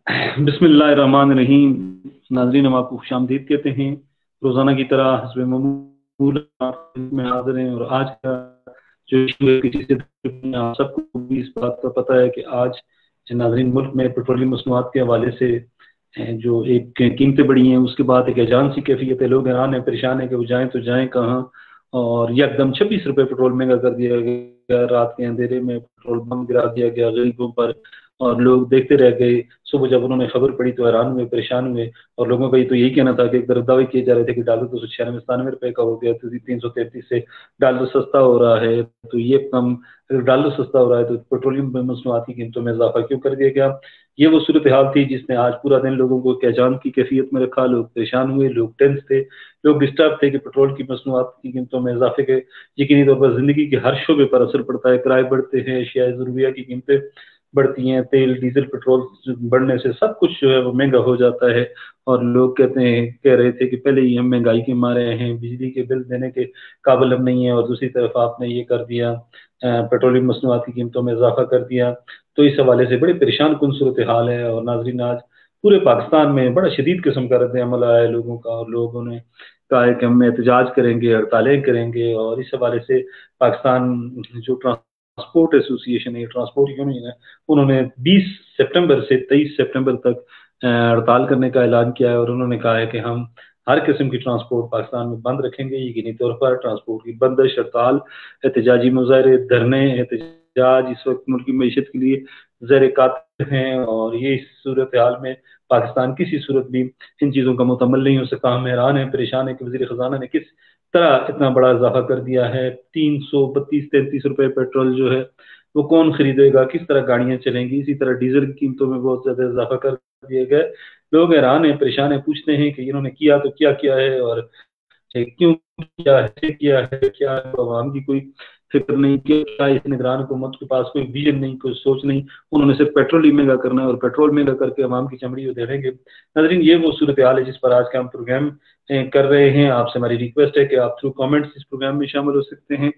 बिस्मिल्लाहिर्रहमानिर्रहीम। नाज़रीन, हम आपको खुशामदीद कहते हैं। रोज़ाना की तरह हस्बे मामूल में हाज़िर हैं। और आज का जो इशू है, किसी से आप सबको भी इस बात का पता है कि आज नाज़रीन मुल्क में पेट्रोलियम मसनूआत के हवाले से जो एक कीमतें बढ़ी हैं, उसके बाद एक अजान सी कैफियत है। लोग हैरान हैं, परेशान हैं कि वो जाएँ तो जाएँ कहाँ। और यकदम 26 रुपये पेट्रोल महंगा कर दिया गया। रात के अंधेरे में पेट्रोल बम गिरा दिया गया गरीबों पर, और लोग देखते रह गए। सुबह जब उन्होंने खबर पड़ी तो हैरान हुए, परेशान हुए। और लोगों का ये तो यही कहना था कि एक तरफ दावे किए जा रहे थे कि डॉलर 296-97 रुपए का हो गया, तो 333 से डॉलर सस्ता हो रहा है। तो ये कम, अगर डॉलर सस्ता हो रहा है तो पेट्रोलियम मसनूआत की कीमतों में इजाफा क्यों कर दिया गया। ये वो सूरत हाल थी जिसने आज पूरा दिन लोगों को कैजान की कैफियत में रखा। लोग परेशान हुए, लोग टेंस थे, लोग डिस्टर्ब थे कि पेट्रोल की मसनूआत की कीमतों में इजाफे के यकीनी तौर पर जिंदगी के हर शोबे पर असर पड़ता है। किराए बढ़ते हैं, अशिया ज़रूरिया की कीमतें बढ़ती हैं, तेल डीजल पेट्रोल बढ़ने से सब कुछ जो है वो महंगा हो जाता है। और लोग कह रहे थे कि पहले ही हम महंगाई के मारे हैं, बिजली के बिल देने के काबिल हम नहीं है, और दूसरी तरफ आपने ये कर दिया, पेट्रोलियम मसनूआत की कीमतों में इजाफा कर दिया। तो इस हवाले से बड़े परेशान कुन सूरत हाल है। और नाजरीन, आज पूरे पाकिस्तान में बड़ा शदीद किस्म का रद्द अमल आया है लोगों का, और लोगों ने कहा है कि हम एहतजाज करेंगे, हड़तालें करेंगे। और इस हवाले से पाकिस्तान जो ट्रांसपोर्ट एसोसिएशन है, ट्रांसपोर्ट यूनियन है, उन्होंने 20 सितंबर से 23 सितंबर तक हड़ताल करने का ऐलान किया है। और उन्होंने कहा है कि हम हर किस्म की ट्रांसपोर्ट पाकिस्तान में बंद रखेंगे। यकीनी तौर पर ट्रांसपोर्ट की बंदिश, हड़ताल, एहतजाजी मुजाहरे, धरने, एहतजाज इस वक्त मुल्क की मीशत के लिए ज़ेर कातिल हैं। और ये इस सूरत हाल में पाकिस्तान किसी सूरत भी इन चीज़ों का मुतमल नहीं हो सका। हम हैरान है, परेशान है कि वज़ीर ख़जाना ने किस तरह इतना बड़ा इजाफा कर दिया है। 332-33 रुपए पेट्रोल जो है वो कौन खरीदेगा, किस तरह गाड़ियां चलेंगी। इसी तरह डीजल की कीमतों में बहुत ज्यादा इजाफा कर दिया गया है। लोग हैरान है, परेशान है, पूछते हैं कि इन्होंने किया तो क्या किया है, और क्यों किया है, क्या है, क्या है। तो आवाम की कोई फिक्र नहीं, क्या इस निगरान हुकूमत के पास कोई विजन नहीं, कोई सोच नहीं। उन्होंने सिर्फ पेट्रोल ही महंगा करना है, और पेट्रोल महंगा करके आवाम की चमड़ी उधेड़ेंगे। नाज़रीन, ये वो सूरत हाल है जिस पर आज का हम प्रोग्राम कर रहे हैं। आपसे हमारी रिक्वेस्ट है कि आप थ्रू कमेंट्स इस प्रोग्राम में शामिल हो सकते हैं।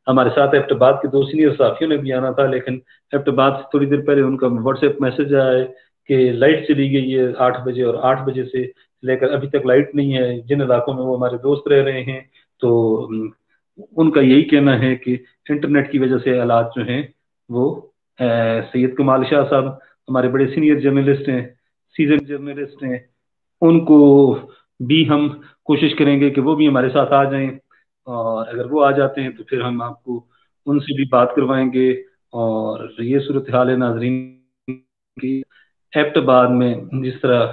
हमारे साथ एबटाबाद के दो सीनियर साथियों ने भी आना था, लेकिन एबटाबाद से थोड़ी देर पहले उनका व्हाट्सएप मैसेज आया है कि लाइट चली गई है 8 बजे, और 8 बजे से लेकर अभी तक लाइट नहीं है जिन इलाकों में वो हमारे दोस्त रह रहे हैं। तो उनका यही कहना है कि इंटरनेट की वजह से हालात जो हैं वो सैयद कमाल शाह साहब हमारे बड़े सीनियर जर्नलिस्ट हैं, सीजन जर्नलिस्ट हैं, उनको भी हम कोशिश करेंगे कि वो भी हमारे साथ आ जाएं। और अगर वो आ जाते हैं तो फिर हम आपको उनसे भी बात करवाएंगे। और ये सूरत हाल है नाजरीन की एबटाबाद में। जिस तरह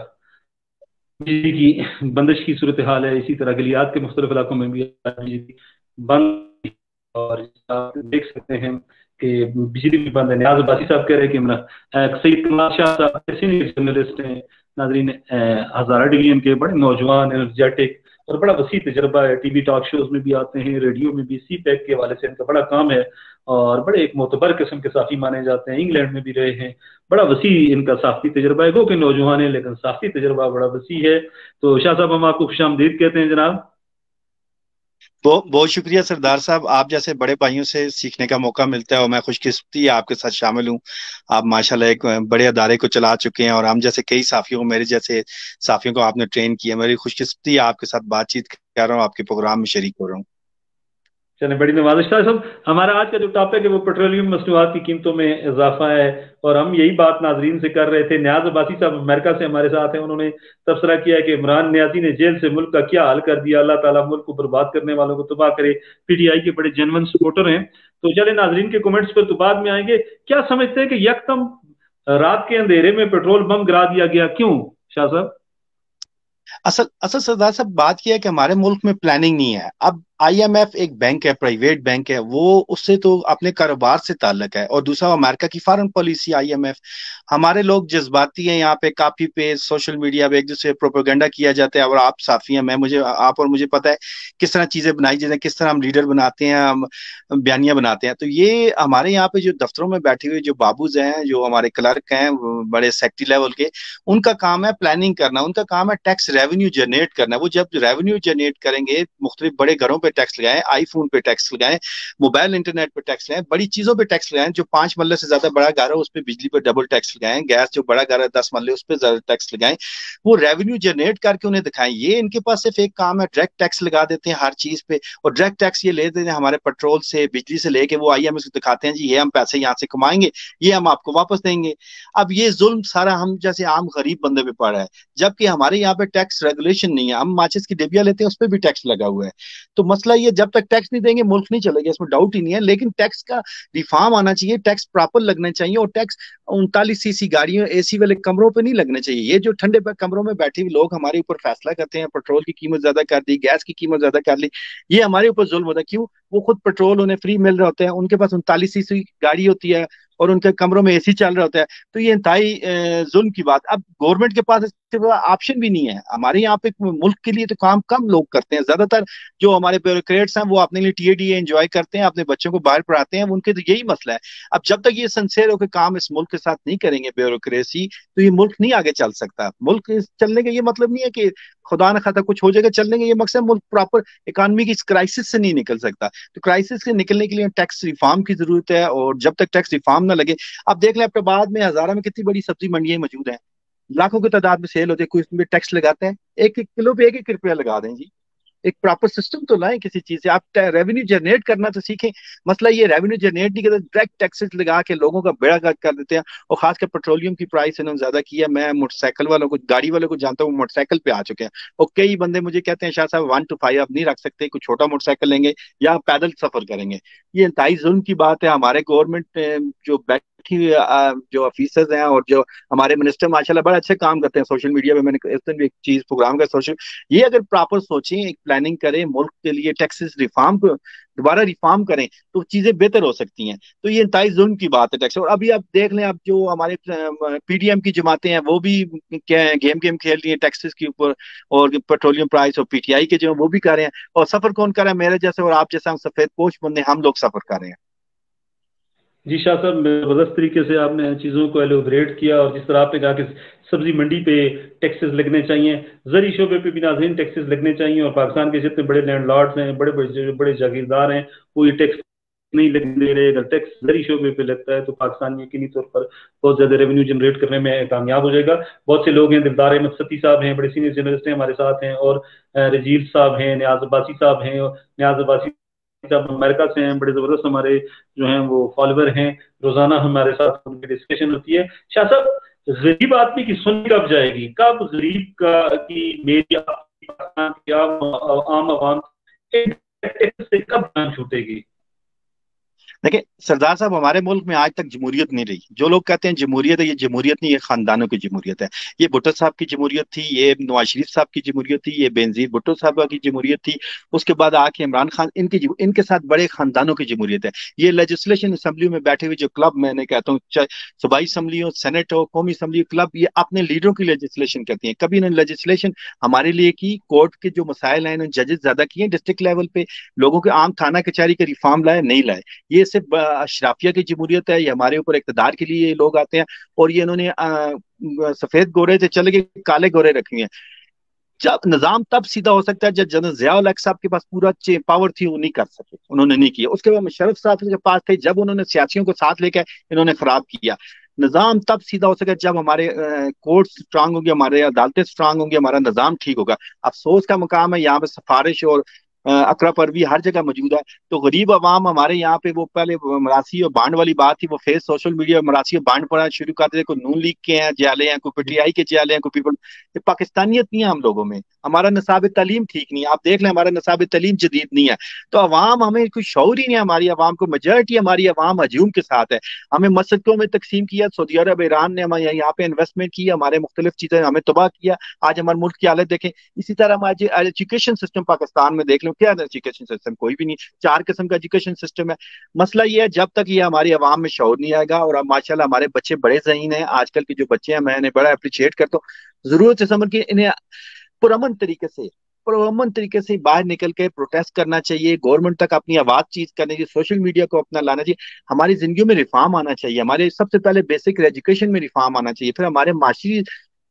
बिजली की बंदिश की सूरत हाल है, इसी तरह गलियात के मुख्तलिफ इलाकों में भी बिजली बंद। और आप देख सकते हैं कि बिजली भी बंद है। न्याज अब्बासी साहब कह रहे हैं कि सईद कमाल शाह साहब सीनियर जर्नलिस्ट हैं नाजरीन, हजारा डिवीजन के बड़े नौजवान, एनर्जेटिक और बड़ा वसी तजर्बा है। टीवी टॉक शोज में भी आते हैं, रेडियो में भी। सी पैक के हवाले से इनका बड़ा काम है, और बड़े एक मोतबर किस्म के साफी माने जाते हैं। इंग्लैंड में भी रहे हैं, बड़ा वसी इनका साफी तजर्बा है। गो के नौजवान है लेकिन साफी तजर्बा बड़ा वसी है। तो शाह साहब, हम आपको खुशामदीद कहते हैं जनाब। बहुत बहुत शुक्रिया सरदार साहब। आप जैसे बड़े भाइयों से सीखने का मौका मिलता है और मैं खुशकिस्मती आपके साथ शामिल हूँ। आप माशाल्लाह एक बड़े अदारे को चला चुके हैं और हम जैसे कई साथियों को, मेरे जैसे साथियों को आपने ट्रेन किया। मेरी खुशकिस्मती है आपके साथ बातचीत कर रहा हूँ, आपके प्रोग्राम में शरीक हो रहा हूँ। चलिए, बड़ी नवाजिश था सब। हमारा आज का जो टॉपिक है वो पेट्रोलियम मसनूआत की कीमतों में इजाफा है। और हम यही बात नाजरीन से कर रहे थे। न्याज अब्बासी साहब अमेरिका से हमारे साथ हैं। उन्होंने तबसरा किया है कि इमरान न्याजी ने जेल से मुल्क का क्या हाल कर दिया। अल्लाह ताला मुल्क को बर्बाद करने वालों को तबाह करे। पीटीआई के बड़े जेन्युइन सपोर्टर हैं। तो चले, नाजरीन के कमेंट्स पर तो बाद में आएंगे। क्या समझते हैं कि यकदम रात के अंधेरे में पेट्रोल बम गिरा दिया गया, क्यों शाह साहब? असल असल सरदार साहब, बात यह है कि हमारे मुल्क में प्लानिंग नहीं है। अब आईएमएफ एक बैंक है, प्राइवेट बैंक है, वो उससे तो अपने कारोबार से ताल्लुक है। और दूसरा अमेरिका की फॉरेन पॉलिसी आईएमएफ। हमारे लोग जज्बाती हैं, यहाँ पे काफी पे सोशल मीडिया पे एक दूसरे प्रोपेगेंडा किया जाता है। और आप साथी हैं, मैं मुझे आप और मुझे पता है किस तरह चीजें बनाई जाती हैं, किस तरह हम लीडर बनाते हैं, हम बयानियां बनाते हैं। तो ये हमारे यहाँ पे जो दफ्तरों में बैठे हुए जो बाबूज हैं, जो हमारे क्लर्क हैं, वो बड़े सेक्रेटरी लेवल के, उनका काम है प्लानिंग करना, उनका काम है टैक्स रेवेन्यू जनरेट करना। वो जब रेवेन्यू जनरेट करेंगे, मुख्तलिफ बड़े घरों पे टैक्स लगाएं, आईफोन पे टैक्स लगाएं, मोबाइल इंटरनेट पे टैक्स लगाएं, बड़ी चीजों पे टैक्स लगाएं। जो 5 मरले से ज्यादा बड़ा घर है उस पर बिजली पर डबल टैक्स लगाएं, गैस जो बड़ा घर है 10 मरले उस पर ज्यादा टैक्स लगाएं। वो रेवेन्यू जनरेट करके उन्हें दिखाएं। ये इनके पास सिर्फ एक काम है, डायरेक्ट टैक्स लगा देते हैं हर चीज पे, और डायरेक्ट टैक्स ये ले देते हैं हमारे पेट्रोल से, बिजली से लेके, वो आईएमएफ को दिखाते हैं जी ये हम पैसे यहाँ से कमाएंगे, ये हम आपको वापस देंगे। अब ये जुल्म सारा हम जैसे आम गरीब बंदे पे पड़ रहा है, जबकि हमारे यहाँ पे टैक्स रेगुलेशन नहीं है। हम माचिस की डिबिया लेते हैं उस पर भी टैक्स लगा हुआ है। तो मसला ये, जब तक टैक्स नहीं देंगे मुल्क नहीं चलेगा, इसमें डाउट ही नहीं है। लेकिन टैक्स का रिफॉर्म आना चाहिए, टैक्स प्रॉपर लगना चाहिए, और टैक्स 39 सीसी गाड़ियों, एसी वाले कमरों पे नहीं लगने चाहिए। ये जो ठंडे कमरों में बैठे हुए लोग हमारे ऊपर फैसला करते हैं, पेट्रोल की कीमत ज्यादा कर दी, गैस की कीमत ज्यादा कर ली, ये हमारे ऊपर जुल्म होता है। क्यों? वो खुद पेट्रोल उन्हें फ्री मिल रहा होता है, उनके पास 39 सीसी गाड़ी होती है और उनके कमरों में एसी चल रहा होता है। तो ये इंतहाई जुल्म की बात। अब गवर्नमेंट के पास इसके ऑप्शन भी नहीं है। हमारे यहाँ पे मुल्क के लिए तो काम कम लोग करते हैं, ज्यादातर जो हमारे ब्यूरोक्रेट्स हैं वो अपने लिए टीएडीए एंजॉय करते हैं, अपने बच्चों को बाहर पढ़ाते हैं, उनके तो यही मसला है। अब जब तक ये सिंसियर होकर काम इस मुल्क के साथ नहीं करेंगे ब्यूरोक्रेसी, तो ये मुल्क नहीं आगे चल सकता। मुल्क चलने का ये मतलब नहीं है कि खुदा न खाता कुछ हो जाएगा, चलने का ये मकसद मुल्क प्रॉपर इकोनॉमी की इस क्राइसिस से नहीं निकल सकता। तो क्राइसिस से निकलने के लिए टैक्स रिफॉर्म की जरूरत है, और जब तक टैक्स रिफॉर्म ना लगे, अब देख लें बाद में हजारा में कितनी बड़ी सब्जी मंडियां मौजूद हैं, लाखों की तादाद में सेल होती है, कोई इसमें टैक्स लगाता है? 1 1 किलो पे 1 1 रुपया लगा दें जी। एक प्रॉपर सिस्टम तो लाएं किसी चीज से। आप रेवेन्यू जनरेट करना तो सीखें। मसला ये रेवेन्यू जनरेट नहीं करते, डायरेक्ट टैक्सेस लगा के लोगों का बेड़ा गर्क कर देते हैं। और खासकर पेट्रोलियम की प्राइस इन्होंने ज्यादा की है। मैं मोटरसाइकिल वालों को, गाड़ी वालों को जानता हूँ, मोटरसाइकिल पे आ चुके हैं, और कई बंदे मुझे कहते हैं शाह साहब 1 to 5 आप नहीं रख सकते, कुछ छोटा मोटरसाइकिल लेंगे या पैदल सफर करेंगे। ये इंतहाई जुल्म की बात है। हमारे गवर्नमेंट जो बैठी जो ऑफिसर्स हैं और जो हमारे मिनिस्टर माशाल्लाह बड़ा अच्छे काम करते हैं सोशल मीडिया पे। मैंने इस दिन भी एक चीज प्रोग्राम का सोशल, ये अगर प्रॉपर सोचें, एक प्लानिंग करें मुल्क के लिए, टैक्सेस रिफॉर्म को दोबारा रिफॉर्म करें, तो चीजें बेहतर हो सकती हैं। तो ये इंतहाई जुल्म की बात है टैक्स। और अभी आप देख लें, अब जो हमारे पीडीएम की जमातें हैं वो भी गेम गेम खेल रही हैं टैक्सेस के ऊपर, और पेट्रोलियम प्राइस, और पीटीआई के जो वो भी कर रहे हैं। और सफर कौन कर रहा है? मेरे जैसे और आप जैसे हम सफेद पोश बंदे, हम लोग सफर कर रहे हैं। जी शाह साहब, जबरदस्त तरीके से आपने चीज़ों को एलोबरेट किया, और जिस तरह आपने कहा कि सब्जी मंडी पे टैक्सेस लगने चाहिए, जरी शोबे पे भी नाज़रीन टैक्सेस लगने चाहिए, और पाकिस्तान के जितने बड़े लैंडलॉर्ड्स हैं, बड़े बड़े बड़े जागीरदार हैं, वो ये टैक्स नहीं लगने दे रहे। अगर टैक्स जरी शोबे पे लगता है तो पाकिस्तान यकीनी तौर पर बहुत ज्यादा रेवेन्यू जनरेट करने में कामयाब हो जाएगा। बहुत से लोग हैं, दिलदार अहमद सती साहब हैं, बड़े सीनियर जर्नलिस्ट हैं हमारे साथ हैं, और रजील साहब हैं, न्याज अब्बासी साहब हैं, न्याज अब्बासी साहब अमेरिका से हैं, बड़े जबरदस्त हमारे जो हैं वो फॉलोवर हैं, रोजाना हमारे साथ उनकी डिस्कशन होती है। शाह साहब, गरीब आदमी की सुन कब जाएगी? कब गरीब का की मेरी आपकी पाकिस्तान की आम आवाम से कब जान छूटेगी? देखिए सरदार साहब, हमारे मुल्क में आज तक जमहूरियत नहीं रही। जो लोग कहते हैं जमहूरियत है, ये जमहूरियत नहीं, ये खानदानों की जमहूरियत है। ये भुट्टो साहब की जमहूरियत थी, ये नवाज शरीफ साहब की जमहूरियत थी, ये बेनजीर भुट्टो साहब की जमहूरियत थी, उसके बाद आके इमरान खान, इनके साथ बड़े खानदानों की जमहूरियत है। ये लेजिस्लेशन असम्बली में बैठे हुए जो क्लब, मैंने कहता हूँ चाहे सूबाई असम्बली हो, सेनेट हो, कौमी असम्बली, क्लब, ये अपने लीडरों की लेजिस्लेशन करती है। कभी इन्होंने लेजिस्लेशन हमारे लिए की, कोर्ट के जो मसाइल हैं इन्होंने जजेस ज्यादा किए, डिस्ट्रिक्ट लेवल पे लोगों के आम थाना कचहरी के रिफॉर्म लाए, नहीं लाए। ये सिर्फ अशराफिया की जमहूरियत है। ये हमारे ऊपर इक़्तिदार के लिए लोग आते हैं, और ये इन्होंने सफेद गोरे से चले गए काले गोरे रखे हैं। जब निजाम तब सीधा हो सकता है जब जनरल ज़िया-उल हक साहब के पास पूरा पावर थी, वो नहीं कर सके, उन्होंने नहीं किया। उसके बाद मुशर्रफ साहब के पास थे, जब उन्होंने सियासियों को साथ लेकर इन्होंने खराब किया। निजाम तब सीधा हो सके जब हमारे कोर्ट स्ट्रांग होंगे, हमारे अदालतें स्ट्रांग होंगी, हमारा निजाम ठीक होगा। अफसोस का मुकाम है यहाँ पे सिफारिश और अकरा परवी हर जगह मौजूद है। तो गरीब आवाम हमारे यहाँ पे, वो पहले मरासी और बांड वाली बात थी, वो फेस सोशल मीडिया मरासी और बांड पढ़ना शुरू करते थे। कोई नून लीग के हैं जाले हैं, कोई पीटीआई के जाले हैं, कोई पीपल। ये पाकिस्तानियत नहीं है हम लोगों में। हमारा निसाब तालीम ठीक नहीं है। आप देख लें, हमारा निसाब तालीम जदीद नहीं है। तो अवाम, हमें कोई शौर ही नहीं है। हमारी अवाम को मेजोरिटी, हमारी अवाम हजूम के साथ है। हमें मस्जिदों में तकसीम किया, सऊदी अरब ईरान ने हमारे यहाँ पे इन्वेस्टमेंट की, हमारे मुख्तलिफ चीजें हमें तबाह किया। आज हमारे मुल्क की हालत देखें। इसी तरह हम आज एजुकेशन सिस्टम पाकिस्तान में देख लो, क्या एजुकेशन सिस्टम? कोई भी नहीं। 4 किस्म का एजुकेशन सिस्टम है। मसला ये है, जब तक ये हमारी अवाम में शौर नहीं आएगा, और अब माशाल्लाह हमारे बच्चे बड़े ज़हीन हैं। आजकल के जो बच्चे हैं, मैं इन्हें बड़ा अप्रिशिएट करता हूँ। जरूरत है समझ के इन्हें पुरअमन तरीके से बाहर निकल के प्रोटेस्ट करना चाहिए, गवर्नमेंट तक अपनी आवाज चीज करनी चाहिए, सोशल मीडिया को अपना लाना चाहिए। हमारी जिंदगी में रिफॉर्म आना चाहिए। हमारे सबसे पहले बेसिक एजुकेशन में रिफॉर्म आना चाहिए, फिर हमारे माशी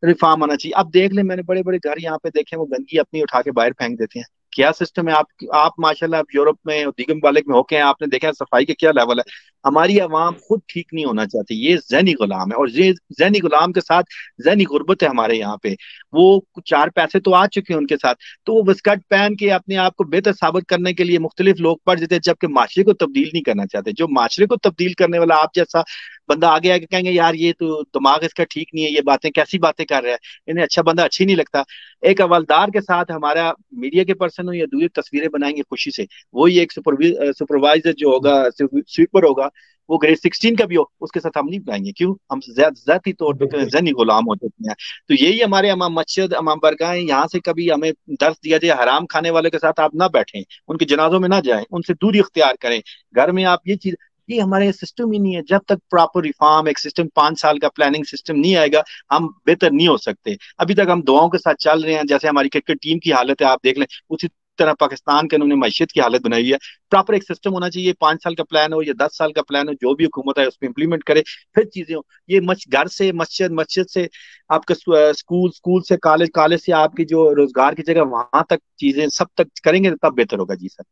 रिफॉर्म आना चाहिए। अब देख ले, मैंने बड़े बड़े घर यहाँ पे देखे, वो गंदगी अपनी उठा के बाहर फेंक देते हैं। क्या सिस्टम है। आप माशाल्लाह आप यूरोप में और दीगर ममालिक में होके हैं, आपने देखा है सफाई का क्या लेवल है। हमारी आवाम खुद ठीक नहीं होना चाहती, ये ज़हनी गुलाम है, और ये ज़हनी गुलाम के साथ ज़हनी गुर्बत है हमारे यहाँ पे। वो चार पैसे तो आ चुके हैं उनके साथ, तो वो बिस्कट पहन के अपने आप को बेहतर साबित करने के लिए मुख्तलिफ लोग पड़ जाते हैं, जबकि माशरे को तब्दील नहीं करना चाहते। जो माशरे को तब्दील करने वाला आप जैसा बंदा आगे आके कहेंगे यार ये तो दिमाग इसका ठीक नहीं है, ये बातें कैसी बातें कर रहा है, इन्हें अच्छा बंदा अच्छी नहीं लगता। एक हवलदार के साथ हमारा मीडिया के पर्सन हो या दूसरी तस्वीरें बनाएंगे खुशी से, वही एक सुपरवाइजर जो होगा, स्वीपर होगा, वो ग्रेड 16 का भी हो, उसके साथ हम नहीं बनाएंगे। क्यों? हम जाती तौर पर जहनी गुलाम हो चुके हैं। तो यही हमारे अमाम मस्जिद अमाम बरगाह, यहाँ से कभी हमें दर्ज दिया जाए हराम खाने वाले के साथ आप ना बैठें, उनके जनाजों में ना जाएं, उनसे दूरी इख्तियार करें। घर में आप ये चीज, ये हमारे सिस्टम ही नहीं है। जब तक प्रॉपर रिफॉर्म एक सिस्टम 5 साल का प्लानिंग सिस्टम नहीं आएगा, हम बेहतर नहीं हो सकते। अभी तक हम दुआओं के साथ चल रहे हैं, जैसे हमारी क्रिकेट टीम की हालत है आप देख लें, उसी तरह पाकिस्तान के उन्होंने मैशियत की हालत बनाई है। प्रॉपर एक सिस्टम होना चाहिए, 5 साल का प्लान हो या 10 साल का प्लान हो, जो भी हुकूमत है उसमें इंप्लीमेंट करे, फिर चीजें हो। ये घर से मस्जिद, मस्जिद से आपका स्कूल, स्कूल से कॉलेज, कॉलेज से आपकी जो रोजगार की जगह, वहां तक चीजें सब तक करेंगे तब बेहतर होगा। जी सर।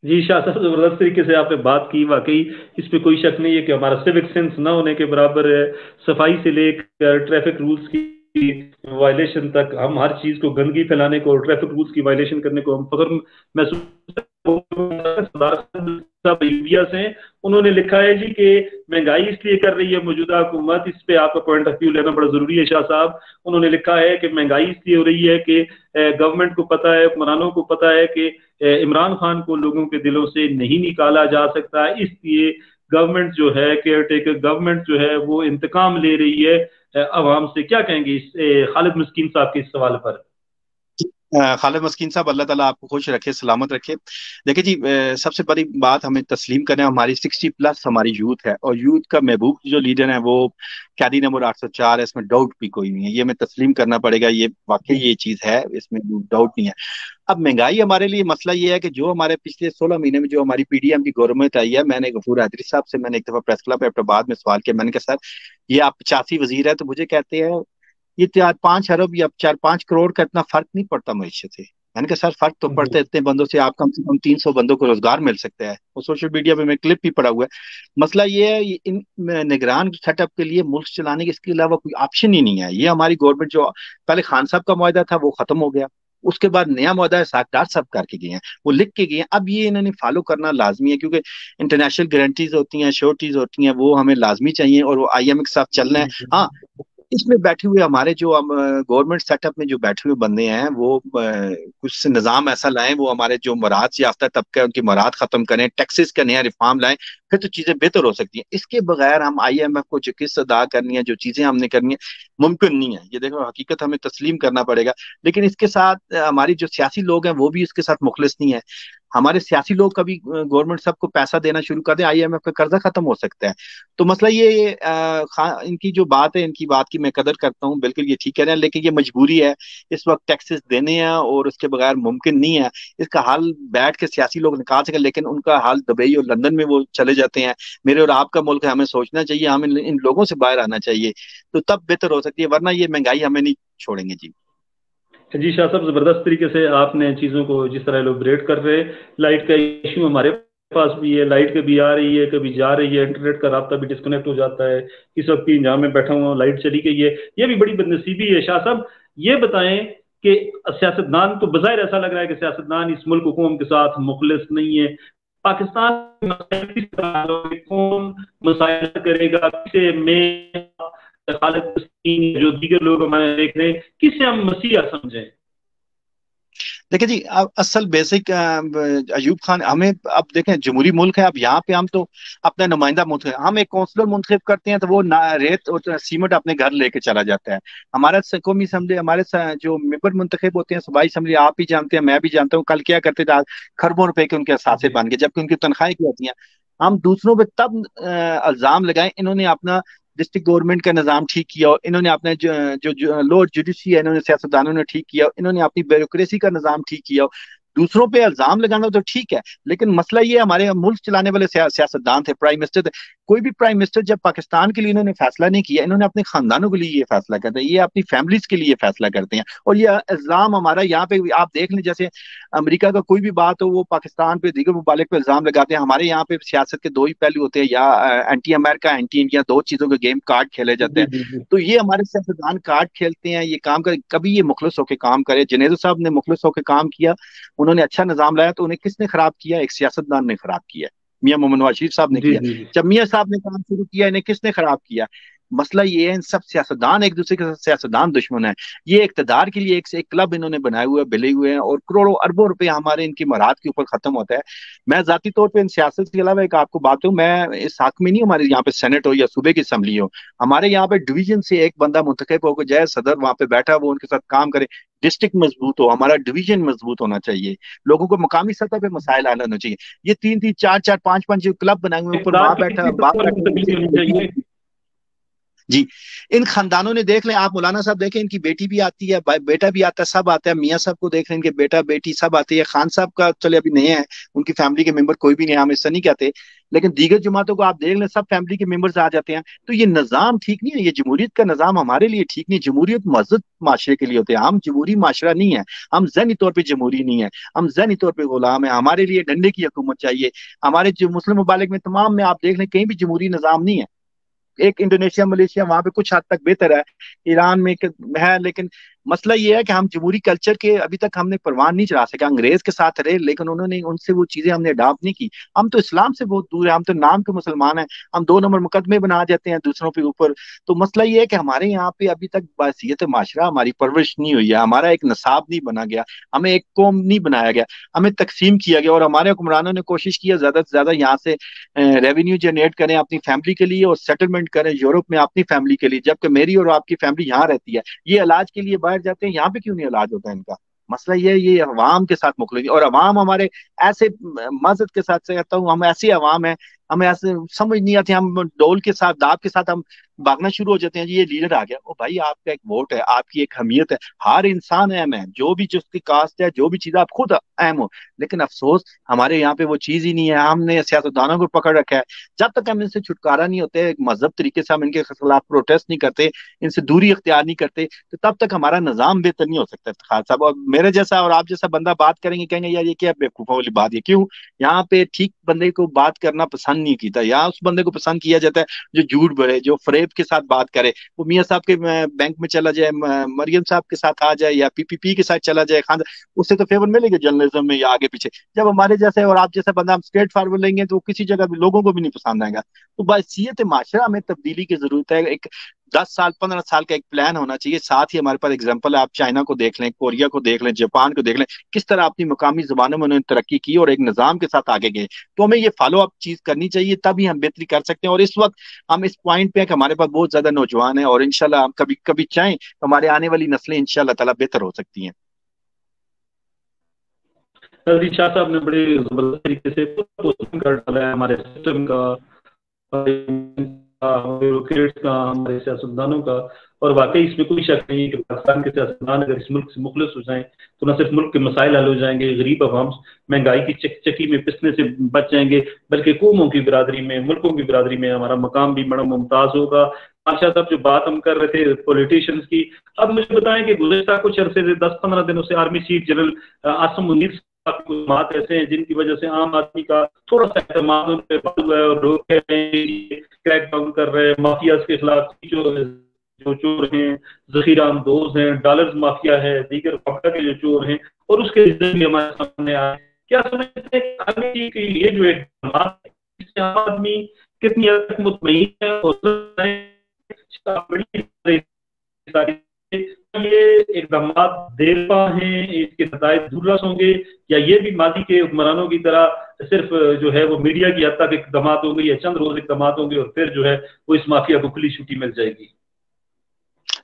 जी शाह साहब, जबरदस्त तरीके से आपने बात की। वाकई इस पे कोई शक नहीं है कि हमारा सिविक सेंस ना होने के बराबर है। सफाई से लेकर ट्रैफिक रूल्स की वायलेशन तक, हम हर चीज को, गंदगी फैलाने को, ट्रैफिक रूल्स की वायलेशन करने को हम फख्र महसूस। साहब यूबिया से उन्होंने लिखा है जी कि महंगाई इसलिए कर रही है मौजूदा हुकूमत, इस पे आपका पॉइंट ऑफ व्यू लेना बड़ा जरूरी है शाह साहब। उन्होंने लिखा है कि महंगाई इसलिए हो रही है कि गवर्नमेंट को पता है, हुक्मरानों को पता है कि इमरान खान को लोगों के दिलों से नहीं निकाला जा सकता, इसलिए गवर्नमेंट जो है, केयर टेकर गवर्नमेंट जो है, वो इंतकाम ले रही है अवाम से। क्या कहेंगे इस खालिद मस्कीन साहब के इस सवाल पर? खालिद मस्कीन साहब, अल्लाह ताला आपको खुश रखे, सलामत रखे। देखिए जी, सबसे बड़ी बात हमें तस्लीम करना है, हमारी 60+ हमारी यूथ है, और यूथ का महबूब जो लीडर है वो कैदी नंबर 804 है, इसमें डाउट भी कोई नहीं है, ये हमें तस्लीम करना पड़ेगा। ये वाकई ये चीज है, इसमें डाउट नहीं है। अब महंगाई हमारे लिए मसला ये है कि जो हमारे पिछले 16 महीने में जो हमारी पीडीएम की गवर्नमेंट आई है, मैंने गफूर हैदरी साहब से मैंने एक दफा प्रेस क्लब हैदराबाद में सवाल किया, मैंने कहा सर ये आप 85 वजीर है, तो मुझे कहते हैं ये 4-5 अरब या 4-5 करोड़ का इतना फर्क नहीं पड़ता मईशत से। मैंने कहा सर फर्क तो पड़ता है, इतने बंदों से आप कम से कम 300 बंदों को रोजगार मिल सकता है। और सोशल मीडिया पे मैं क्लिप भी पड़ा हुआ है। मसला ये है, इन निगरान सेटअप के लिए मुल्क चलाने के इसके अलावा कोई ऑप्शन ही नहीं है। ये हमारी गवर्नमेंट जो पहले खान साहब का मुआहदा था वो खत्म हो गया, उसके बाद नया मुआहदा साकदार साहब करके गए हैं, वो लिख के गए हैं। अब ये इन्होंने फॉलो करना लाजमी है, क्योंकि इंटरनेशनल गारंटीज होती हैं, श्योरिटीज होती हैं, वो हमें लाजमी चाहिए, और वो आईएमएफ के साथ चलना है। हाँ, इसमें बैठे हुए हमारे जो गवर्नमेंट सेटअप में जो बैठे हुए बंदे हैं, वो कुछ निजाम ऐसा लाएं, वो हमारे जो मराद याफ्ता तबका है उनकी मराद खत्म करें, टैक्सेस का नया रिफॉर्म लाएं, फिर तो चीजें बेहतर हो सकती हैं। इसके बगैर हम आईएमएफ को जो किस्त अदा करनी है, जो चीजें हमने करनी है, मुमकिन नहीं है। ये देखो हकीकत हमें तस्लीम करना पड़ेगा। लेकिन इसके साथ हमारी जो सियासी लोग हैं वो भी इसके साथ मुखलिस नहीं है। हमारे सियासी लोग कभी गवर्नमेंट सबको पैसा देना शुरू कर दे, आईएमएफ का कर्जा खत्म हो सकता है। तो मसला ये इनकी जो बात है, इनकी बात की मैं कदर करता हूँ, बिल्कुल ये ठीक कह रहे हैं, लेकिन ये मजबूरी है इस वक्त टैक्सेस देने हैं, और उसके बगैर मुमकिन नहीं है। इसका हल बैठ के सियासी लोग निकाल सके, लेकिन उनका हाल दुबई और लंदन में वो चले जाते हैं। मेरे और आपका मुल्क है, हमें सोचना चाहिए, हमें इन लोगों से बाहर आना चाहिए, तो तब बेहतर हो सकती है, वरना ये महंगाई हमें नहीं छोड़ेंगे। जी जी शाह साहब, जबरदस्त तरीके से आपने चीजों को जिस तरह एलोबरेट कर रहे हैं। लाइट का इशू हमारे पास भी है, लाइट कभी आ रही है कभी जा रही है, इंटरनेट का रास्ता भी डिस्कनेक्ट हो जाता है। इस वक्त भी जहाँ में बैठा हुआ हूँ लाइट चली गई है, ये भी बड़ी बदनसीबी है। शाह साहब ये बताएं कि सियासतदान तो बज़ाहिर ऐसा लग रहा है कि सियासतदान इस मुल्क हुकूम के साथ मुखलिस नहीं है। पाकिस्तान कौन मसाइल करेगा, किसे में खालिद जो दीगर लोग हमारे देख रहे हैं, किसे हम मसीहा समझें? देखिए जी, अब असल बेसिक अयूब खान, हमें अब देखें जमहूरी मुल्क है, अब यहाँ पे हम तो अपना नुमाइंदा मुंतखब, हम एक काउंसलर मुंतखब करते हैं, तो वो रेत और सीमेंट अपने घर लेके चला जाता है। हमारा कौमी असम्बली, हमारे जो मेंबर मुंतखब होते हैं सूबाई असम्बली, आप भी जानते हैं, मैं भी जानता हूँ, कल क्या करते थे, खरबों रुपए के उनके असासे बन गए, जबकि उनकी तनख्वाहें क्या होती हैं। हम दूसरों पे तब इल्जाम लगाएं, इन्होंने अपना डिस्ट्रिक्ट गवर्नमेंट का निजाम ठीक किया, और इन्होंने अपने जो लोअर जुडिशरी है, इन्होंने सियासतदानों ने ठीक किया, इन्होंने अपनी ब्यूरोक्रेसी का निजाम ठीक किया। दूसरों पे इल्जाम लगाना तो ठीक है, लेकिन मसला ये हमारे मुल्क चलाने वाले सियासतदान थे, प्राइम मिनिस्टर थे, कोई भी प्राइम मिनिस्टर जब पाकिस्तान के लिए इन्होंने फैसला नहीं किया, इन्होंने अपने खानदानों के लिए ये फैसला करते हैं, ये अपनी फैमिलीज के लिए फैसला करते हैं। और ये इल्जाम हमारा यहाँ पे आप देख लें, जैसे अमेरिका का कोई भी बात हो वो पाकिस्तान पे दीगर मुमालिक पे इल्जाम लगाते हैं। हमारे यहाँ पे सियासत के दो ही पहलू होते हैं, या एंटी अमेरिका एंटी इंडिया, दो चीजों के गेम कार्ड खेले जाते जी हैं। जी जी। तो ये हमारे सियासतदान कार्ड खेलते हैं, ये काम कर, कभी ये मुखलिस होकर काम करे। जुनैद साहब ने मुखलिस होकर काम किया, उन्होंने अच्छा निजाम लाया, तो उन्हें किसने खराब किया? एक सियासतदान ने खराब किया, मियां मोहम्मद नवाज शरीफ साहब ने जी किया। जी जी। जब मियां साहब ने काम शुरू किया, इन्हें किसने खराब किया? मसला ये है, इन सब सियासतदान एक दूसरे के साथ सियासतदान दुश्मन है। ये इक्तदार के लिए एक से एक क्लब इन्होंने बनाए हुए बिले हुए हैं, और करोड़ों अरबों रुपए हमारे इनकी मराहत के ऊपर खत्म होता है। मैं जाती तौर पे इन सियासत के अलावा एक आपको बात हूँ, मैं इस हक में नहीं, हमारे यहाँ पे सेनेट हो या सूबे की असम्बली हो, हमारे यहाँ पे डिवीजन से एक बंदा मुंतखब होकर जाए, सदर वहां पे बैठा, वो उनके साथ काम करे, डिस्ट्रिक्ट मजबूत हो, हमारा डिवीजन मजबूत होना चाहिए, लोगों को मकामी सतह पे मसाइल हल होना चाहिए। ये तीन तीन चार चार पांच पांच जो क्लब बनाए हुए हैं, ऊपर इक़्तिदार माँ की बैठा किसी बाप पर मुंतकिल होनी चाहिए। बैठा। जी, इन खानदानों ने देख लें, आप मौलाना साहब देखें, इनकी बेटी भी आती है, बेटा भी आता है, सब आता है। मियाँ साहब को देख लें, इनके बेटा बेटी सब आती है। खान साहब का चले अभी नए हैं, उनकी फैमिली के मेंबर कोई भी नहीं, हम इससे नहीं कहते, लेकिन दीगर जमातों को आप देख लें, सब फैमिली के मेंबर्स आ जाते हैं। तो ये निज़ाम ठीक नहीं है, ये जमहूरियत का निज़ाम हमारे लिए ठीक नहीं। जमहूरियत मस्जिद माशरे के लिए होते हैं, हम जमहूरी माशरा नहीं है, हम ज़हनी तौर पर जमहूरी नहीं है, हम ज़हनी तौर पर गुलाम है। हमारे लिए डंडे की हुकूमत चाहिए। हमारे जो मुस्लिम ममालिक में तमाम में आप देख लें, कहीं भी जमहूरी निज़ाम नहीं है। एक इंडोनेशिया मलेशिया वहां पे कुछ हद तक बेहतर है, ईरान में है, लेकिन मसला ये है कि हम जमहूरी कल्चर के अभी तक हमने परवान नहीं चढ़ा सके। अंग्रेज के साथ रहे, लेकिन उन्होंने उनसे वो चीजें हमने अडॉप्ट नहीं की। हम तो इस्लाम से बहुत दूर है, हम तो नाम के मुसलमान हैं, हम दो नंबर मुकदमे बना जाते हैं दूसरों के ऊपर। तो मसला ये है कि हमारे यहाँ पे अभी तक बासियत माशरा, हमारी परवरिश नहीं हुई है, हमारा एक नसाब नहीं बना गया, हमें एक कौम नहीं बनाया गया, हमें तकसीम किया गया। और हमारे हुक्मरानों ने कोशिश की है ज्यादा से ज्यादा यहाँ से रेवेन्यू जनरेट करें अपनी फैमिली के लिए, और सेटलमेंट करें यूरोप में अपनी फैमिली के लिए, जबकि मेरी और आपकी फैमिली यहाँ रहती है। ये इलाज के लिए बाहर जाते हैं, यहाँ पे क्यों नहीं इलाज होता है इनका? मसला ये अवाम के साथ मुखलिस, और अवाम हमारे ऐसे, मस्जिद के साथ से कहता हूँ, हम ऐसे अवाम है, हमें ऐसे समझ नहीं आती, हम डोल के साथ दाब के साथ हम भागना शुरू हो जाते हैं, जी ये लीडर आ गया। ओ भाई, आपका एक वोट है, आपकी एक अहमियत है, हर इंसान अहम है, जो भी जिसकी कास्ट है, जो भी चीज, आप खुद अहम हो। लेकिन अफसोस हमारे यहाँ पे वो चीज ही नहीं है, हमने सियासतदानों को पकड़ रखा है। जब तक हम इनसे छुटकारा नहीं होते, एक मजहब तरीके से हम इनके खिलाफ प्रोटेस्ट नहीं करते, इनसे दूरी अख्तियार नहीं करते, तो तब तक हमारा निजाम बेहतर नहीं हो सकता इफ्तिखार साहब। और मेरे जैसा और आप जैसा बंदा बात करेंगे, कहेंगे यार ये क्या बेवकूफों वाली बात है। क्यों? यहाँ पे ठीक बंदे को बात करना पसंद नहीं किया, यहाँ उस बंदे को पसंद किया जाता है जो झूठ बोले, जो फरेब के साथ बात करे। वो मियाँ साहब के बैंक में चला जाए, मरियम साहब के साथ आ जाए, या पीपीपी के साथ चला जाए, खान, उससे तो फेवर मिलेगा जर्नलिज्म में या आगे पीछे। जब हमारे जैसे और आप जैसा बंदा हम स्ट्रेट फॉरवर्ड लेंगे, तो किसी जगह भी लोगों को भी नहीं पसंद आएगा। तो बहसीयत माशरा में तब्दीली की जरूरत है। एक 10 साल 15 साल का एक प्लान होना चाहिए। साथ ही हमारे पास एग्जाम्पल है, आप चाइना को देख लें, कोरिया को देख लें, जापान को देख लें, किस तरह अपनी मुकामी जबानों में उन्होंने तरक्की की और एक निजाम के साथ आगे गए। तो हमें ये फॉलो अप चीज करनी चाहिए, तभी हम बेहतरी कर सकते हैं। और इस वक्त हम इस पॉइंट पे हैं कि हमारे पास बहुत ज्यादा नौजवान है, और इंशाल्लाह हम कभी कभी चाहें तो हमारे आने वाली नस्लें इंशाल्लाह ताला बेहतर हो सकती हैं। नजरी शाह साहब ने बड़े जबरदस्त तरीके से कर डाला है हमारे सिस्टम का, हमारे एडवोकेट्स का, हमारे सियासतदानों का। और वाकई इसमें कोई शक नहीं है कि पाकिस्तान के सियासतदान अगर इस मुल्क से मुखलिस हो जाएं, तो न सिर्फ मुल्क के मसाइल हल हो जाएंगे, गरीब अवाम महंगाई की चक्की में पिसने से बच जाएंगे, बल्कि कौमों की बिरादरी में, मुल्कों की बिरादरी में हमारा मकाम भी बड़ा मुमताज होगा। आशा साहब, जो बात हम कर रहे थे पॉलिटिशियंस की, अब मुझे बताएं कि गुज़श्ता कुछ अरसे से 10-15 दिनों से army chief general Asim Munir कुछ बात ऐसे हैं जिनकी वजह से आम आदमी का थोड़ा सा एतमाद उन पे बढ़ हुआ है, और लोग कह रहे हैं क्रैक डाउन कर रहे हैं माफियाज के खिलाफ। जो चोर हैं, जखीरा अंदोज हैं, डॉलर्स माफिया है, दीगर पकड़ा के जो चोर हैं, और उसके रिजल्ट भी हमारे सामने आए। क्या समझते हैं आगे की ये जो एक इससे आम आदमी कितनी हद तक मुतमईन है, और ये इकदाम देरपा हैं, इसके नताइज दुर्लस होंगे, या ये भी माजी के हुक्मरानों की तरह सिर्फ जो है वो मीडिया की हद तक इकदाम होंगे, या चंद रोज इकदाम होंगे, और फिर जो है वो इस माफिया को खुली छुट्टी मिल जाएगी?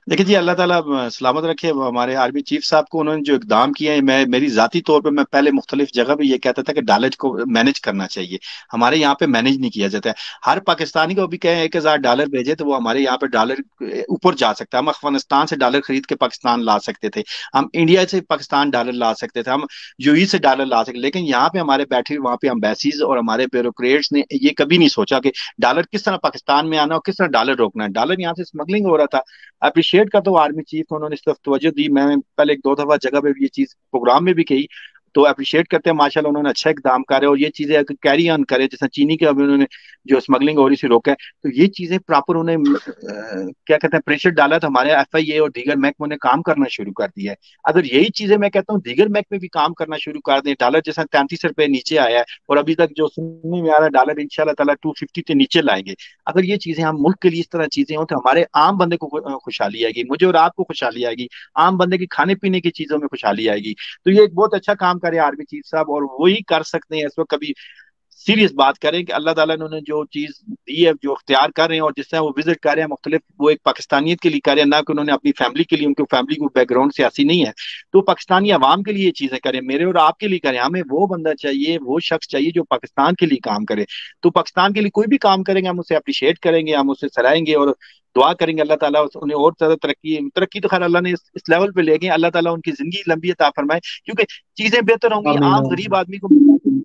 देखिए जी, अल्लाह ताला सलामत रखे हमारे आर्मी चीफ साहब को। उन्होंने जो इकदाम किए हैं, मैं मेरी जाती तौर पे मैं पहले मुख्तलिफ जगह पे ये कहता था कि डॉलर को मैनेज करना चाहिए। हमारे यहाँ पे मैनेज नहीं किया जाता है। हर पाकिस्तानी को भी कहें $1000 भेजे तो वो हमारे यहाँ पे डॉलर ऊपर जा सकता है। हम अफगानिस्तान से डॉलर खरीद के पाकिस्तान ला सकते थे, हम इंडिया से पाकिस्तान डॉलर ला सकते थे, हम यूएई से डॉलर ला सकते, लेकिन यहाँ पे हमारे बैठे वहाँ पे एम्बेसीज और हमारे ब्यूरोक्रेट्स ने ये कभी नहीं सोचा कि डॉलर किस तरह पाकिस्तान में आना और किस तरह डॉलर रोकना है। डॉलर यहाँ से स्मगलिंग हो रहा था। अप्रिशिएट करता हूँ आर्मी चीफ को, उन्होंने इस तरफ तवज्जो दी। मैं पहले एक दो दफा जगह पे भी ये चीज प्रोग्राम में भी कही, तो अप्रिशिएट करते हैं माशाल्लाह, उन्होंने अच्छा इकदाम करे और ये चीजें अगर कैरी ऑन करे, जैसे चीनी के अभी उन्होंने जो स्मगलिंग हो रही थी रोका है, तो ये चीजें प्रॉपर उन्हें क्या कहते हैं प्रेशर डाला, तो हमारे एफआईए और दीगर महकमों ने काम करना शुरू कर दिया है। अगर यही चीजें मैं कहता हूँ दीगर महकमे भी काम करना शुरू कर दें, डॉलर जैसा 33 रुपए नीचे आया है और अभी तक जो सुनने में आ रहा है डॉलर इंशाल्लाह ताला 250 के नीचे लाएंगे। अगर ये चीजें हम मुल्क के लिए इस तरह चीजें हो तो हमारे आम बंदे को खुशहाली आएगी, मुझे और आपको खुशहाली आएगी, आम बंदे की खाने पीने की चीजों में खुशहाली आएगी। तो ये एक बहुत अच्छा काम करे आर्मी चीफ साहब, और वही कर सकते हैं इस वक्त। कभी सीरियस बात करें कि अल्लाह ताला ने उन्हें जो चीज दी है, जो अख्तियार कर रहे हैं और जिस तरह वो विजिट कर रहे हैं मुख्तलिफ, वो एक पाकिस्तानियत के लिए कर रहे हैं, ना कि उन्होंने अपनी फैमिली के लिए, उनकी फैमिली को बैकग्राउंड सियासी नहीं है, तो पाकिस्तानी अवाम के लिए ये चीजें करें, मेरे और आपके लिए करें। हमें वो बंदा चाहिए, वो शख्स चाहिए जो पाकिस्तान के लिए काम करे। तो पाकिस्तान के लिए कोई भी काम करेंगे हम उसे अप्रिशिएट करेंगे, हम उसे सराहेंगे और दुआ करेंगे अल्लाह ताला उन्हें और ज्यादा तरक्की तरक्की तो खैर अल्लाह ने इस लेवल पे ले गए, अल्लाह ताला उनकी जिंदगी लंबी अता फरमाए, क्योंकि चीजें बेहतर होंगी। आमीन आम आमीन। गरीब आदमी को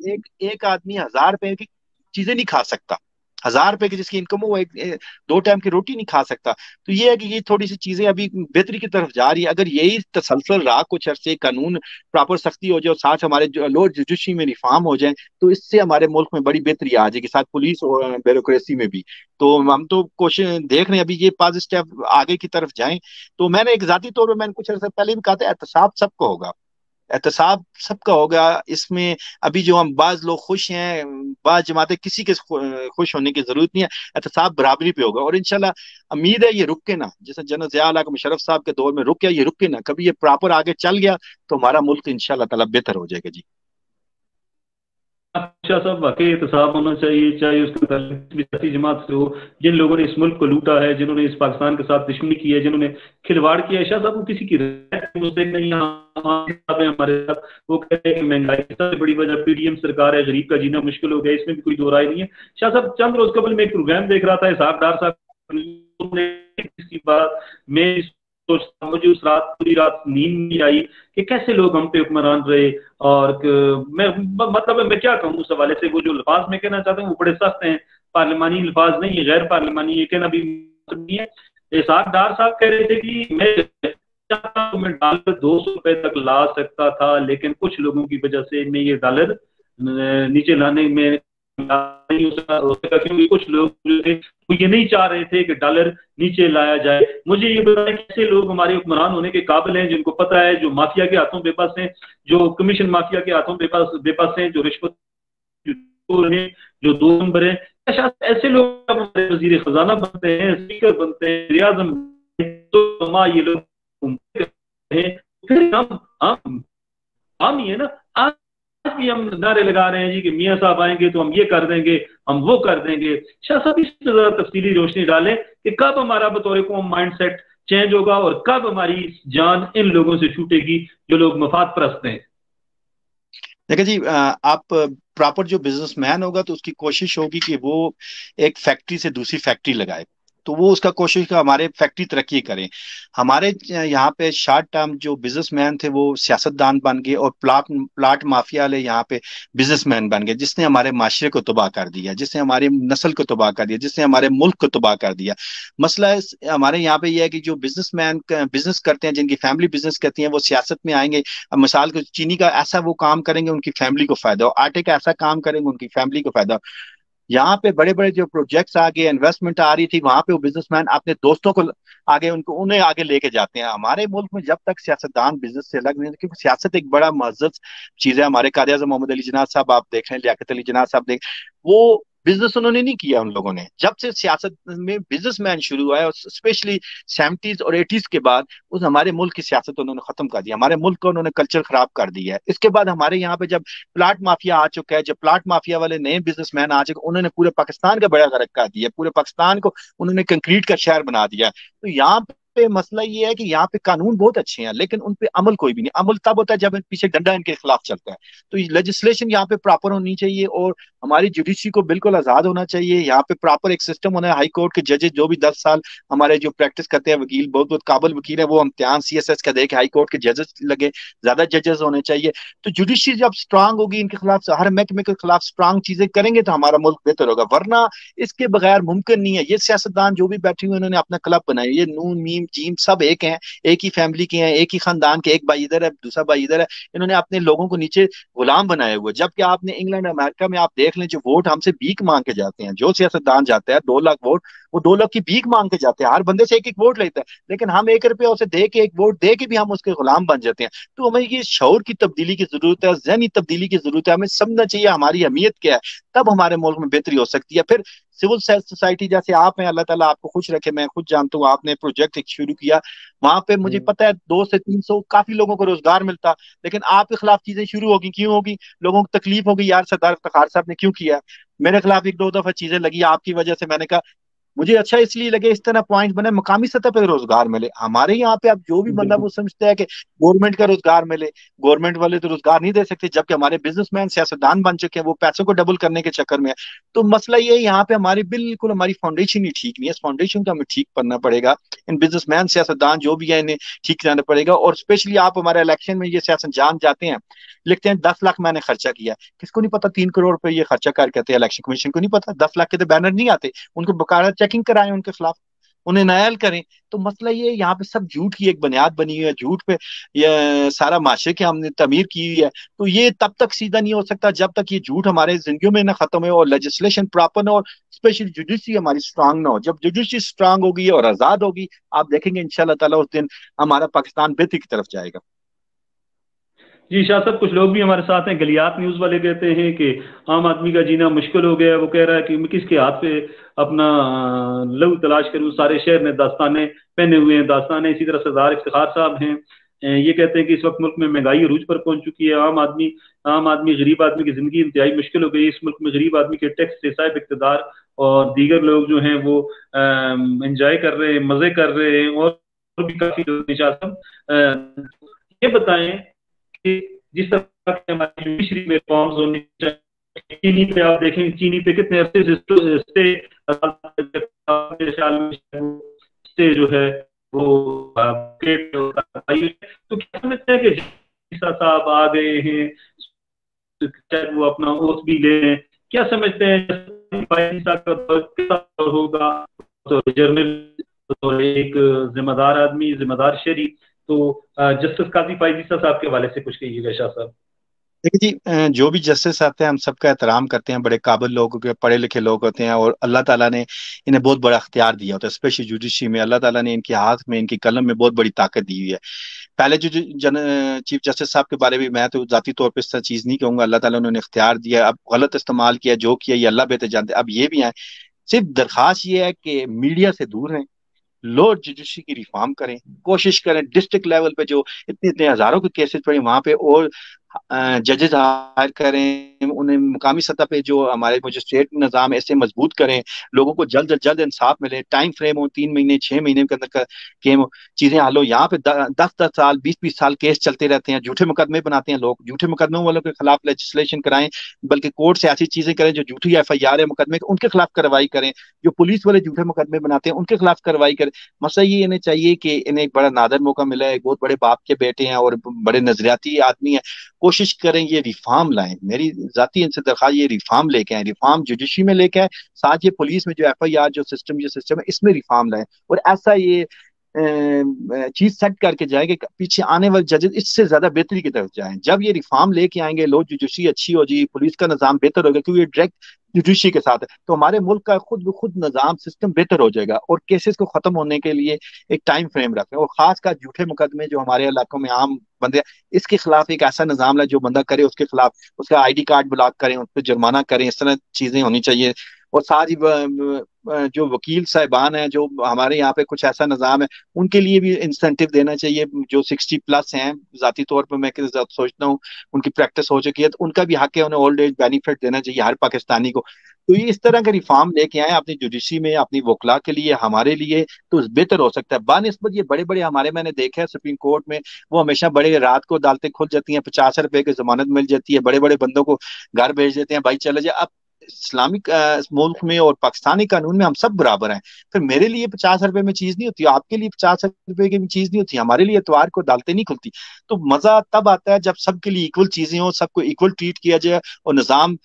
एक एक आदमी 1000 रुपए की चीजें नहीं खा सकता, 1000 रुपए की जिसकी इनकम हो वो दो टाइम की रोटी नहीं खा सकता। तो ये है कि ये थोड़ी सी चीजें अभी बेहतरी की तरफ जा रही है। अगर यही तसलसल रहा कुछ अरसे, कानून प्रॉपर सख्ती हो जाए और साथ हमारे लो जुडिशरी में रिफॉर्म हो जाए, तो इससे हमारे मुल्क में बड़ी बेहतरी आ जाएगी, साथ पुलिस और ब्यूरोक्रेसी में भी। तो हम तो कोशिश देख रहे हैं अभी ये 5 स्टेप आगे की तरफ जाएं। तो मैंने एक जाती तौर पर मैंने कुछ अर्से पहले भी कहा था, एहतसाब सबको होगा, एहतसाब सबका होगा इसमें। अभी जो हम बाज लोग खुश हैं, बाज जमाते किसी के खुश होने की जरूरत नहीं है, एहतसाब बराबरी पे होगा और इंशाल्लाह उम्मीद है ये रुक के ना, जैसे जनरल ज़िया मुशर्रफ साहब के दौर में रुक गया, ये रुक के ना, कभी ये प्रॉपर आगे चल गया तो हमारा मुल्क इंशाल्लाह ताला बेहतर हो जाएगा जी। अच्छा सब वाकई एहतसाब होना चाहिए, चाहे उसका ताल्लुक भी सियासी जमात से हो। जिन लोगों ने इस मुल्क को लूटा है, जिन्होंने इस पाकिस्तान के साथ दुश्मनी की है, जिन्होंने खिलवाड़ किया है, शायद साहब वो किसी की मुझसे नहीं, हमारे साथ वो कहते हैं कि महंगाई की सबसे बड़ी वजह पीडीएम सरकार है, गरीब का जीना मुश्किल हो गया, इसमें भी कोई दो राय नहीं है। शाह साहब चंद रोज कबल में एक प्रोग्राम देख रहा था, इसहाक डार साहब ने इसकी बात में सोचता, मुझे उस रात पूरी रात नींद नहीं आई कि कैसे लोग हम पे हुक्मरान रहे। और मैं मतलब मैं क्या कहूँ उस हवाले से, वो जो अल्फाज मैं कहना चाहता हूँ वो बड़े सख्त हैं, पार्लिमानी अल्फाज नहीं है, गैर पार्लिमानी ये कहना भी नहीं है। इसाक डार साहब कह रहे थे कि मैं डॉलर 200 रुपए तक ला सकता था, लेकिन कुछ लोगों की वजह से मैं ये डॉलर नीचे लाने में नहीं हो सका, क्योंकि कुछ लोग जो थे वो ये नहीं चाह रहे थे कि डॉलर नीचे लाया जाए। मुझे ये बताएं कैसे लोग हमारे हुक्मरान होने के काबिल हैं, जिनको पता है, जो माफिया के हाथों बेबस हैं, जो कमीशन माफिया के हाथों बेबस हैं, जो रिश्वत हैं, जो दो नंबर हैं। ऐसे लोग हमारे वजीर खजाना बनते हैं, स्पीकर बनते हैं, रियाजम, तो ये लोग हैं, फिर हम ही है ना। आज भी हम नारे लगा रहे हैं जी कि मियाँ साहब आएंगे तो हम ये कर देंगे, हम वो कर देंगे। शाह साहब इस पर जरा तफसीली रोशनी डालें कि कब हमारा बतौर कौम माइंड सेट चेंज होगा और कब हमारी जान इन लोगों से छूटेगी जो लोग मफाद परस्त हैं। देखिए जी, आप प्रॉपर जो बिजनेसमैन होगा तो उसकी कोशिश होगी कि वो एक फैक्ट्री से दूसरी फैक्ट्री लगाए, तो वो उसका कोशिश का हमारे फैक्ट्री तरक्की करें। हमारे यहाँ पे शॉर्ट टर्म जो बिजनेसमैन थे वो सियासतदान बन गए और प्लाट प्लाट माफिया वाले यहाँ पे बिजनेसमैन बन गए, जिसने हमारे माशरे को तबाह कर दिया, जिसने हमारी नस्ल को तबाह कर दिया, जिसने हमारे मुल्क को तबाह कर दिया। मसला हमारे यहाँ पे यह है कि जो बिजनेसमैन बिजनेस करते हैं, जिनकी फैमिली बिजनेस करती है, वो सियासत में आएंगे। अब मिसाल को चीनी का ऐसा वो काम करेंगे उनकी फैमिली को फायदा हो, आटे का ऐसा काम करेंगे उनकी फैमिली को फायदा हो। यहाँ पे बड़े बड़े जो प्रोजेक्ट्स आ गए, इन्वेस्टमेंट आ रही थी, वहां पे वो बिजनेसमैन अपने दोस्तों को आगे उनको उन्हें आगे लेके जाते हैं। हमारे मुल्क में जब तक सियासतदान बिजनेस से अलग नहीं, क्योंकि सियासत एक बड़ा मज़्ज़ज़ चीज है। हमारे कायद आज़म मोहम्मद अली जिन्ना साहब आप देख रहे हैं, लियाकत अली जिन्ना साहब देख, वो बिजनेस उन्होंने नहीं किया। उन लोगों ने जब से सियासत में बिजनेसमैन शुरू हुआ है, और स्पेशली 70s और 80s के बाद, उस हमारे मुल्क की सियासत उन्होंने खत्म कर दिया, हमारे मुल्क का उन्होंने कल्चर खराब कर दिया है। इसके बाद हमारे यहाँ पे जब प्लाट माफिया आ चुका है, जब प्लाट माफिया वाले नए बिजनेसमैन आ चुके, उन्होंने पूरे पाकिस्तान का बेड़ा गर्क कर दिया, पूरे पाकिस्तान को उन्होंने कंक्रीट का शहर बना दिया। तो यहाँ पे मसला ये है कि यहाँ पे कानून बहुत अच्छे हैं लेकिन उन पे अमल कोई भी नहीं। अमल तब होता है जब पीछे डंडा इनके खिलाफ चलता है। तो लेजिस्लेशन यहाँ पे प्रॉपर होनी चाहिए और हमारी जुडिशरी को बिल्कुल आजाद होना चाहिए। यहाँ पे प्रॉपर एक सिस्टम होना है। हाई कोर्ट के जजेस जो भी 10 साल हमारे जो प्रैक्टिस करते हैं वकील, बहुत बहुत काबिल वकील है, वो इम्तिहान CSS का दे के हाई कोर्ट के जजेस लगे, ज्यादा जजेस होने चाहिए। तो जुडिशरी जब स्ट्रांग होगी, इनके खिलाफ हर महकमे के खिलाफ स्ट्रांग चीजें करेंगे तो हमारा मुल्क बेहतर होगा, वरना इसके बगैर मुमकिन नहीं है। ये सियासतदान जो भी बैठे हुए उन्होंने अपना क्लब बनाया, ये नून मीम जीम सब एक हैं, एक ही फैमिली के हैं, एक ही खानदान के, एक भाई इधर है दूसरा भाई इधर है। इन्होंने अपने लोगों को नीचे गुलाम बनाए हुए। जबकि आपने इंग्लैंड अमेरिका में आप देख लें, जो वोट हमसे भीख मांग के जाते हैं, जो सियासतदान जाता है 2 लाख वोट, वो 2 लाख की भीख मांग के जाते हैं, हर बंदे से एक एक वोट लेता है, लेकिन हम 1 रुपया उसे दे के, एक वोट दे के भी हम उसके गुलाम बन जाते हैं। तो हमें ये शऊर की तब्दीली की जरूरत है, जहनी तब्दीली की जरूरत है। हमें समझना चाहिए हमारी अहमियत क्या है, तब हमारे मुल्क में बेहतरी हो सकती है। फिर सिविल सोसाइटी जैसे आप हैं, अल्लाह ताला आपको खुश रखे, मैं खुद जानता हूँ आपने प्रोजेक्ट एक शुरू किया, वहां पे मुझे पता है 200 से 300 काफी लोगों को रोजगार मिलता। लेकिन आपके खिलाफ चीजें शुरू होगी, क्यों होगी? लोगों को तकलीफ होगी, यार सरदार इफ्तिखार साहब ने क्यों किया? मेरे खिलाफ 1-2 दफा चीजें लगी आपकी वजह से। मैंने कहा मुझे अच्छा इसलिए लगे, इस तरह पॉइंट बने, मकामी सतह पर रोजगार मिले। हमारे यहाँ पे अब जो भी बंदा बिल्कुल। वो समझता है कि गवर्नमेंट का रोजगार मिले, गवर्नमेंट वाले तो रोजगार नहीं दे सकते, जबकि हमारे बिजनेसमैन सियासतदान बन चुके हैं, वो पैसों को डबल करने के चक्कर में है। तो मसला ये है, यहाँ पे हमारी बिल्कुल हमारी फाउंडेशन ही ठीक नहीं है। इस फाउंडेशन को हमें ठीक करना पड़ेगा। इन बिजनेसमैन सियासतदान जो भी है इन्हें ठीक करना पड़ेगा। और स्पेशली आप हमारे इलेक्शन में ये सियासतदान जाते हैं, लिखते हैं 10 लाख मैंने खर्चा किया, किसको नहीं पता 3 करोड़ रुपए ये खर्चा कर कहते हैं, इलेक्शन कमीशन को नहीं पता। 10 लाख के तो बैनर नहीं आते, उनको बकायदा चेकिंग कराएं उनके खिलाफ, उन्हें नायल करें। तो मसला ये यहाँ पे सब झूठ की एक बुनियाद बनी हुई है, झूठ पे ये सारा माशरे की हमने तमीर की हुई है। तो ये तब तक सीधा नहीं हो सकता जब तक ये झूठ हमारे जिंदगियों में ना खत्म हो और लेजिस्लेशन प्रॉपर ना हो, स्पेशली जुडिशरी हमारी स्ट्रांग ना हो। जब जुडिशरी स्ट्रांग होगी और आजाद होगी, आप देखेंगे इंशाल्लाह ताला उस दिन हमारा पाकिस्तान बेहतरी की तरफ जाएगा। जी शाह साहब, कुछ लोग भी हमारे साथ हैं। गलियात न्यूज़ वाले कहते हैं कि आम आदमी का जीना मुश्किल हो गया है। वो कह रहा है कि मैं किसके हाथ पे अपना लहू तलाश करूं, सारे शहर ने दास्ताने पहने हुए हैं, दास्ताने। इसी तरह सरदार इफ्तिखार साहब हैं, ये कहते हैं कि इस वक्त मुल्क में महंगाई अरूज पर पहुंच चुकी है। आम आदमी गरीब आदमी की जिंदगी इंतहाई मुश्किल हो गई। इस मुल्क में गरीब आदमी के टैक्स से साहिब इक़्तिदार और दीगर लोग जो हैं वो एंजॉय कर रहे हैं, मजे कर रहे हैं। और भी काफी लोग हैं। शाह साहब, ये बताएं कि जिस तरह के हमारी जुडिशरी में रिफॉर्म्स होने चाहिए, चीनी पे आप देखें, चीनी पे कितने अरसे से स्टे जो है वो तो क्या समझते हैं कि साहब आ गए हैं, चाहे वो अपना ओथ भी ले लें, क्या समझते हैं होगा? तो जर्नल तो एक जिम्मेदार आदमी, जिम्मेदार शहरी। तो जस्टिस काजी फायजी साहब के हवाले से कुछ कहिएगा शाह साहब। देखिए जी, जो भी जस्टिस आते हैं हम सबका एहतराम करते हैं, बड़े काबिल लोग होते हैं, पढ़े लिखे लोग होते हैं, और अल्लाह ताला ने इन्हें बहुत बड़ा अख्तियार दिया होता है। स्पेशली जुडिशरी में अल्लाह ताला ने इनके हाथ में, इनकी कलम में बहुत बड़ी ताकत दी हुई है। पहले जो चीफ जस्टिस साहब के बारे में मैं तो जाती तौर पर इस तरह चीज नहीं कहूंगा, अल्लाह ताला उन्होंने इख्तियार दिया, अब गलत इस्तेमाल किया, जो किया ये अल्लाह बेहतर जानते। अब ये भी है, सिर्फ दरखास्त ये है कि मीडिया से दूर रहें, लोअर जुडिशरी की रिफॉर्म करें, कोशिश करें डिस्ट्रिक्ट लेवल पे जो इतने इतने हजारों के केसेस पड़े वहां पे और जजेस हायर करें, उन्हें मुकामी सतह पे जो हमारे मजिस्ट्रेट निज़ाम ऐसे मजबूत करें, लोगों को जल्द से जल्द इंसाफ मिले, टाइम फ्रेम हो 3 महीने 6 महीने के अंदर के चीजें हल हो। यहाँ पे 10-10 साल 20-20 साल केस चलते रहते हैं, झूठे मुकदमे बनाते हैं लोग, झूठे मुकदमों वालों के खिलाफ लेजिस्लेशन कराएं, बल्कि कोर्ट से ऐसी चीजें करें जो झूठी FIR है मुकदमे उनके खिलाफ कार्रवाई करें, जो पुलिस वाले झूठे मुकदमे बनाते हैं उनके खिलाफ कार्रवाई करें। मसला ये इन्हें चाहिए कि इन्हें एक बड़ा नादर मौका मिला है, एक बहुत बड़े बाप के बेटे हैं और बड़े नजरियाती आदमी हैं, कोशिश करें ये रिफॉर्म लाएं। मेरी जाती इनसे दरख्वास्त ये रिफॉर्म लेके आए, रिफॉर्म जुडिशरी में लेके आए, साथ ये पुलिस में जो FIR जो सिस्टम ये सिस्टम है इसमें रिफॉर्म लाएं, और ऐसा ये चीज सेट करके जाएंगे कि पीछे आने वाले जजेस इससे ज्यादा बेहतरी की तरफ जाएं। जब ये रिफॉर्म लेके आएंगे, लो जुडिशरी अच्छी हो जाएगी, पुलिस का निजाम बेहतर होगा, क्योंकि ये डायरेक्ट जुडिशरी के साथ है, तो हमारे मुल्क का खुद ब खुद निजाम सिस्टम बेहतर हो जाएगा। और केसेस को खत्म होने के लिए एक टाइम फ्रेम रखें, और खासकर झूठे मुकदमे जो हमारे इलाकों में आम बंदे, इसके खिलाफ एक ऐसा निजाम है जो बंदा करे उसके खिलाफ उसका ID कार्ड ब्लॉक करें, उस पर जुर्माना करें, इस तरह चीजें होनी चाहिए। और साथ ही जो वकील साहिबान हैं, जो हमारे यहाँ पे कुछ ऐसा निज़ाम है, उनके लिए भी इंसेंटिव देना चाहिए। जो 60+ हैं, जाती तौर पर मैं सोचता हूँ उनकी प्रैक्टिस हो चुकी है, तो उनका भी हक है, उन्हें ओल्ड एज बेनिफिट देना चाहिए हर पाकिस्तानी को। तो ये इस तरह का रिफॉर्म लेके आए अपनी जुडिशरी में, अपनी वकला के लिए, हमारे लिए, तो बेहतर हो सकता है। बानिस्बत ये बड़े बड़े हमारे, मैंने देखा है सुप्रीम कोर्ट में, वो हमेशा बड़े रात को अदालतें खुल जाती हैं, 50 रुपए की जमानत मिल जाती है, बड़े बड़े बंदों को घर भेज देते हैं, भाई चले जाए। अब इस्लामिक मुल्क में और पाकिस्तानी कानून में हम सब बराबर हैं। फिर मेरे लिए 50 रुपए में चीज नहीं होती, आपके लिए 50 रुपए की भी चीज नहीं होती, हमारे लिए एतवार को अदालतें नहीं खुलती। तो मजा तब आता है जब सबके लिए इक्वल चीजें हो, सबको इक्वल ट्रीट किया जाए, और निजाम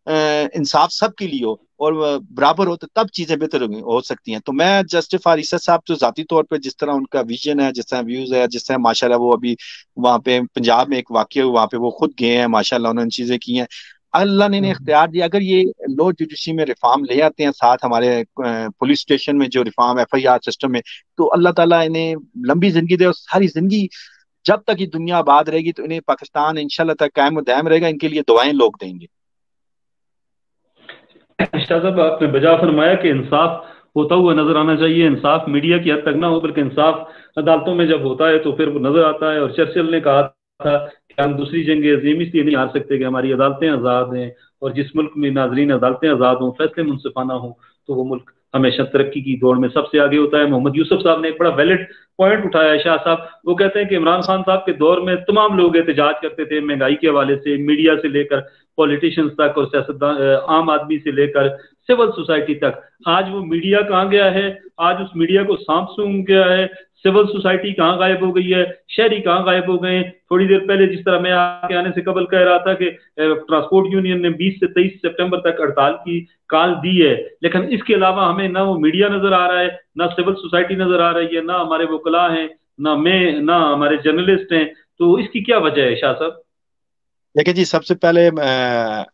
इंसाफ सबके लिए हो, और बराबर हो, तो तब चीजें बेहतर हो सकती हैं। तो मैं जस्टिस फारिसा साहब तो जाती तौर पर जिस तरह उनका विजन है, जिस तरह व्यूज है, जिस तरह माशाल्लाह वो अभी वहाँ पे पंजाब में एक वाकया हुआ, वहाँ पे वो खुद गए हैं, माशाल्लाह उन्होंने चीजें की हैं। अल्लाह ने इन्हें इख्तियार दिया। अगर ये लो जुडिशरी में रिफॉर्म ले आते हैं, साथ हमारे पुलिस स्टेशन में जो रिफॉर्म, FIR सिस्टम में, तो अल्लाह ताला इन्हें लंबी जिंदगी दे, और सारी जिंदगी जब तक ये दुनिया आबाद रहेगी, तो इन्हें पाकिस्तान इंशाल्लाह तक कायम दायम रहेगा। इनके लिए दुआएं लोग देंगे। शाह साहब, आपने बजा फरमाया कि इंसाफ होता हुआ नजर आना चाहिए। इंसाफ मीडिया की हद तक ना हो, बल्कि इंसाफ अदालतों में जब होता है तो फिर वो नजर आता है। और चर्चिल ने कहा था कि हम दूसरी जंग अजीम इसलिए नहीं हार सकते कि हमारी अदालतें आज़ाद हैं, और जिस मुल्क में नाजरीन अदालतें आज़ाद हों, फैसले मुनसिफाना हों, तो वो मुल्क हमेशा तरक्की की दौड़ में सबसे आगे होता है। मोहम्मद यूसुफ साहब ने एक बड़ा वैलिड पॉइंट उठाया है, शाह साहब। वो कहते हैं कि इमरान खान साहब के दौर में तमाम लोग एहतजाज करते थे, महंगाई के हवाले से, मीडिया से लेकर पॉलिटिशियंस तक, और सियासतदान, आम आदमी से लेकर सिविल सोसाइटी तक। आज वो मीडिया कहाँ गया है? आज उस मीडिया को सांप सूंघ गया है। सिविल सोसाइटी कहाँ गायब हो गई है? शहरी कहाँ गायब हो गए हैं? थोड़ी देर पहले जिस तरह मैं आपके आने से कबल कह रहा था कि ट्रांसपोर्ट यूनियन ने 20 से 23 सितंबर तक हड़ताल की काल दी है, लेकिन इसके अलावा हमें ना वो मीडिया नजर आ रहा है, ना सिविल सोसाइटी नजर आ रही है, ना हमारे वकला हैं, ना हमारे जर्नलिस्ट हैं। तो इसकी क्या वजह है शाह साहब? देखिए जी, सबसे पहले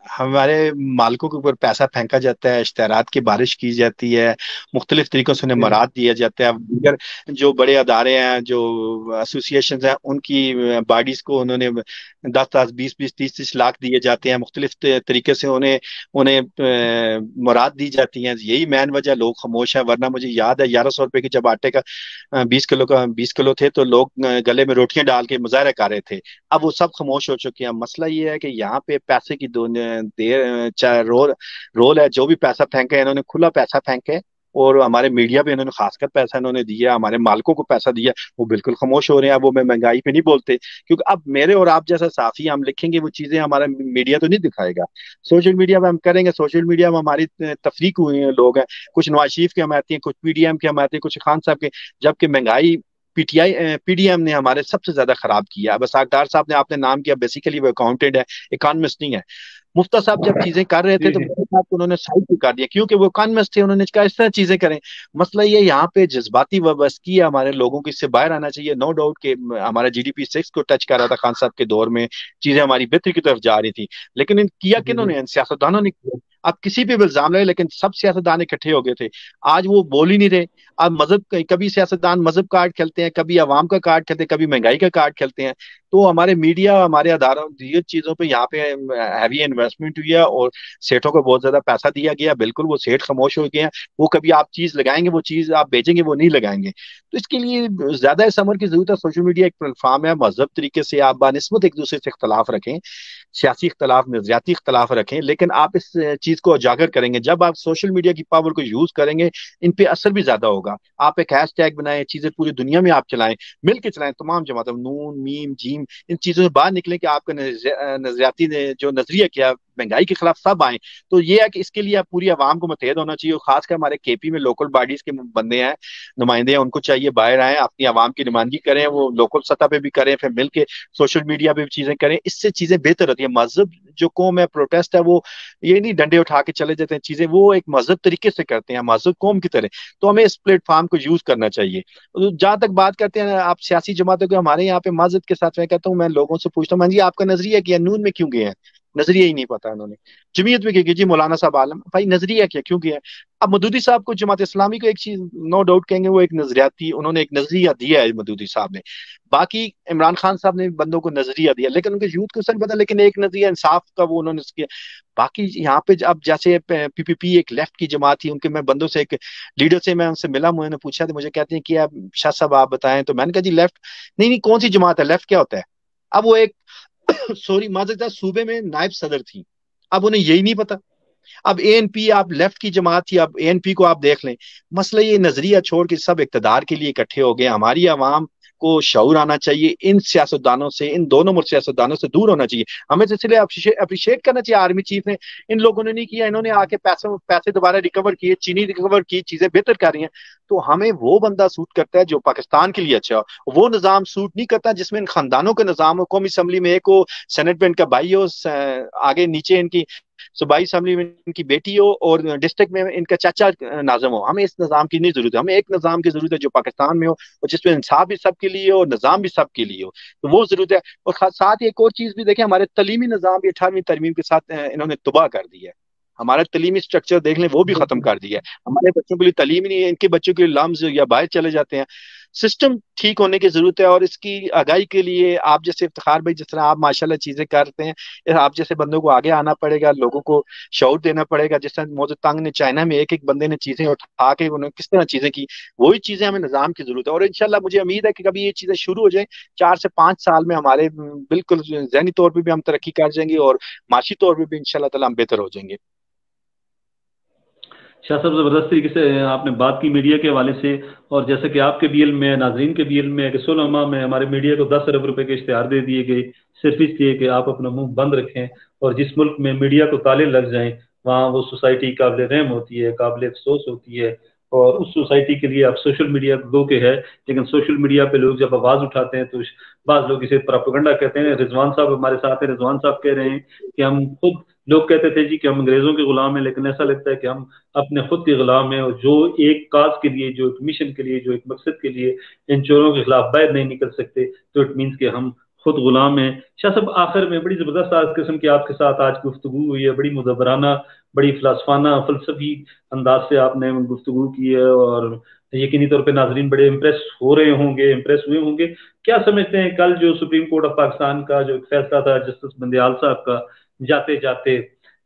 हमारे मालिकों के ऊपर पैसा फेंका जाता है, इश्तेहारात की बारिश की जाती है, मुख्तलिफ तरीकों से उन्हें मराद दिया जाता है। दीगर जो बड़े अदारे हैं, जो एसोसिएशन हैं, उनकी बॉडीज को उन्होंने 10-10, 20-20, 30-30 लाख दिए जाते हैं, मुख्तलिफ तरीके से उन्हें उन्हें मुराद दी जाती हैं। यही मैन वजह लोग खामोश है। वरना मुझे याद है 1100 रुपए की जब आटे का 20 किलो थे, तो लोग गले में रोटियां डाल के मुजाहरा कर रहे थे। अब वो सब खामोश हो चुके हैं। मसला ये है कि यहाँ पे पैसे की देर चाहे रोल है। जो भी पैसा फेंके, इन्होंने खुला पैसा फेंके, और हमारे मीडिया पे इन्होंने खासकर पैसा इन्होंने दिया, हमारे मालिकों को पैसा दिया, वो बिल्कुल खामोश हो रहे हैं। अब वो मैं महंगाई पे नहीं बोलते, क्योंकि अब मेरे और आप जैसा साफी हम लिखेंगे, वो चीजें हमारा मीडिया तो नहीं दिखाएगा। सोशल मीडिया पे हम करेंगे, सोशल मीडिया में हमारी तफरीक हुई है, लोग हैं, कुछ नवाज शरीफ के हमायती हैं, कुछ PDM के हमायती हैं, कुछ खान साहब के। जबकि महंगाई PDM ने हमारे सबसे ज्यादा खराब किया। बस आकदार साहब ने आपने नाम किया, बेसिकली वो अकाउंटेंट है, इकोनॉमिस्ट नहीं है। मुफ्ता साहब जब चीजें कर रहे थे, जी तो जी। मुफ्ता साहब को उन्होंने साइड पे कर दिया, क्योंकि वो इकोनॉमिस्ट थे। उन्होंने कहा इस तरह चीजें करें। मसला ये यहाँ पे जज्बाती वाबस्तगी है हमारे लोगों को, इससे बाहर आना चाहिए। नो डाउट के हमारा GDP 6 को टच कर रहा था खान साहब के दौर में, चीजें हमारी बेहतरी की तरफ जा रही थी। लेकिन किया जी जी। किन्होंने? इन सियासतदानों ने किया। आप किसी पे भी इल्जाम लगे, लेकिन सब सियासतदान इकट्ठे हो गए थे। आज वो बोल ही नहीं रहे। अब मजहब, कभी सियासतदान मजहब कार्ड खेलते हैं, कभी अवाम का कार्ड खेलते हैं, कभी महंगाई का कार्ड खेलते हैं। तो हमारे मीडिया, हमारे अदारों, ये चीजों पे यहाँ पे हैवी इन्वेस्टमेंट हुई है, और सेठों को बहुत ज्यादा पैसा दिया गया। बिल्कुल वो सेठ खामोश हो गए हैं। वो कभी आप चीज लगाएंगे, वो चीज आप बेचेंगे, वो नहीं लगाएंगे। तो इसके लिए ज्यादा समर की जरूरत है। सोशल मीडिया एक प्लेटफॉर्म है, महजब तरीके से आप बानिस्बत एक दूसरे से इख्तलाफ रखें, सियासी इख्तलाफ, नजरियाती इख्तलाफ रखें, लेकिन आप इस चीज को उजागर करेंगे जब आप सोशल मीडिया की पावर को यूज करेंगे। इन पे असर भी ज्यादा होगा। आप एक हैशटैग बनाएं, चीजें पूरी दुनिया में आप चलाएं, मिल के चलाएं, तमाम जमात, नून मीम जीम, इन चीजों से बाहर निकलें कि आपका नजरियाती जो नजरिया क्या महंगाई के खिलाफ सब आए। तो ये है कि इसके लिए आप पूरी आवाम को मुतहद होना चाहिए। खासकर हमारे KP में लोकल बॉडीज के बंदे हैं, नुमाइंदे हैं, उनको चाहिए बाहर आए, अपनी आवाम की नुमाइंदगी करें, वो लोकल सतह पे भी करें, फिर मिलके सोशल मीडिया पे भी चीजें करें। इससे चीजें बेहतर होती है। मजहब जो कौम है, प्रोटेस्ट है, वो ये नहीं डंडे उठा के चले जाते हैं, चीजें वो एक मजहब तरीके से करते हैं, मजहब कौम की तरह। तो हमें इस प्लेटफॉर्म को यूज करना चाहिए। तो जहां तक बात करते हैं आप सियासी जमातों के, हमारे यहाँ पे मस्जिद के साथ, मैं कहता हूँ, मैं लोगों से पूछता हूँ, हाँ जी आपका नजरिया क्या, नून में क्यों गए हैं? नजरिया ही नहीं पता उन्होंने। जमीयत में क्या जी मौलाना साहब आलम भाई नजरिया क्या क्यों किया है? अब मदूदी साहब को जमात इस्लामी को एक चीज नो डाउट कहेंगे, वो एक नजरियाती उन्होंने एक नजरिया दिया है मदूदी साहब ने। बाकी इमरान खान साहब ने बंदों को नजरिया दिया, लेकिन उनके यूथ को सर पता, लेकिन एक नजरिया इंसाफ का वो उन्होंने किया। बाकी यहाँ पे अब जैसे पीपीपी एक लेफ्ट की जमात थी, उनके मैं बंदों से एक लीडर से मैं उनसे मिला, मैंने पूछा तो मुझे कहते हैं कि आप शाह साहब आप बताएं, तो मैंने कहा जी लेफ्ट नहीं नहीं कौन सी जमात है, लेफ्ट क्या होता है? अब वो एक सॉरी माजरता सूबे में नायब सदर थी, अब उन्हें यही नहीं पता। अब एएनपी आप लेफ्ट की जमात थी, अब एएनपी को आप देख लें। मसला ये नजरिया छोड़ के सब इक्तदार के लिए इकट्ठे हो गए। हमारी आवाम को शऊर आना चाहिए, इन सियासतदानों से, इन दोनों मुल्क सियासतदानों से दूर होना चाहिए। हमें तो इसलिए अप्रिशिएट करना चाहिए आर्मी चीफ ने, इन लोगों ने नहीं किया, इन्होंने आके पैसे पैसे दोबारा रिकवर किए, चीनी रिकवर की, चीजें बेहतर कर रही हैं। तो हमें वो बंदा सूट करता है जो पाकिस्तान के लिए अच्छा हो, वो निजाम सूट नहीं करता जिसमें इन खानदानों का निजाम हो। कौमी असम्बली में एक हो, सेनेट में इनका भाई हो, आगे नीचे इनकी सूबाई असम्बली में इनकी बेटी हो, और डिस्ट्रिक्ट में इनका चाचा नाजम हो। हमें इस निज़ाम की नहीं जरूरत है, हमें एक निज़ाम की जरूरत है जो पाकिस्तान में हो और जिसमें इंसाफ भी सबके लिए हो और निज़ाम भी सबके लिए हो, तो वो जरूरत है। और साथ ही एक और चीज भी देखें, हमारे तलीमी निज़ाम भी 18वीं तरमीम के साथ इन्होंने तबाह कर दिया है। हमारा तलीमी स्ट्रक्चर देख लें वो भी खत्म कर दिया है। हमारे बच्चों के लिए तलीम ही नहीं है, इनके बच्चों के लिए लम्स या बाहर चले जाते हैं। सिस्टम ठीक होने की जरूरत है, और इसकी आगाही के लिए आप जैसे इफ्तिखार भाई, जिस तरह आप माशाल्लाह चीजें करते हैं, आप जैसे बंदों को आगे आना पड़ेगा, लोगों को शऊर देना पड़ेगा। जिस तरह मोज़ तांग ने चाइना में एक एक बंदे ने चीजें उठा के उन्होंने किस तरह चीजें की, वही चीजें हमें निजाम की जरूरत है। और इंशाल्लाह मुझे उम्मीद है कि कभी ये चीजें शुरू हो जाए, 4 से 5 साल में हमारे बिल्कुल जहनी तौर पर भी हम तरक्की कर जाएंगे और माशी तौर पर भी इंशाल्लाह ताला हम बेहतर हो जाएंगे। शाह साहब, ज़बरदस्त तरीके से आपने बात की मीडिया के हवाले से। और जैसे कि आपके बीएल में, नाजरीन के बीएल में, कि 16 माह में हमारे मीडिया को 10 अरब रुपए के इश्तेहार दे दिए गए, सिर्फ इसलिए कि आप अपना मुंह बंद रखें। और जिस मुल्क में मीडिया को ताले लग जाएं, वहाँ वो सोसाइटी काबिल रहम होती है, काबिल अफसोस होती है। और उस सोसाइटी के लिए आप सोशल मीडिया दो के है, लेकिन सोशल मीडिया पे लोग जब आवाज़ उठाते हैं तो बाज़ लोग इसे प्रोपेगेंडा कहते हैं। रिजवान साहब हमारे साथ हैं, रिजवान साहब कह रहे हैं कि हम खुद, लोग कहते थे जी कि हम अंग्रेजों के गुलाम हैं, लेकिन ऐसा लगता है कि हम अपने खुद के गुलाम हैं। और जो एक काज के लिए, जो एक मिशन के लिए, जो एक मकसद के लिए इन चोरों के खिलाफ बाहर नहीं निकल सकते, तो इट मीन्स कि हम खुद गुलाम हैं। शाह साहब, आखिर में बड़ी जबरदस्त आज किस्म की आपके साथ आज गुफ्तगू हुई है, बड़ी मुदब्बराना, बड़ी फलसफाना, फलसफी अंदाज से आपने गुफ्तगू की है। और यकीनी तौर पे नाजरीन बड़े इम्प्रेस हो रहे होंगे, इम्प्रेस हुए होंगे। क्या समझते हैं कल जो सुप्रीम कोर्ट ऑफ पाकिस्तान का जो एक फैसला था जस्टिस बंदयाल साहब का, जाते जाते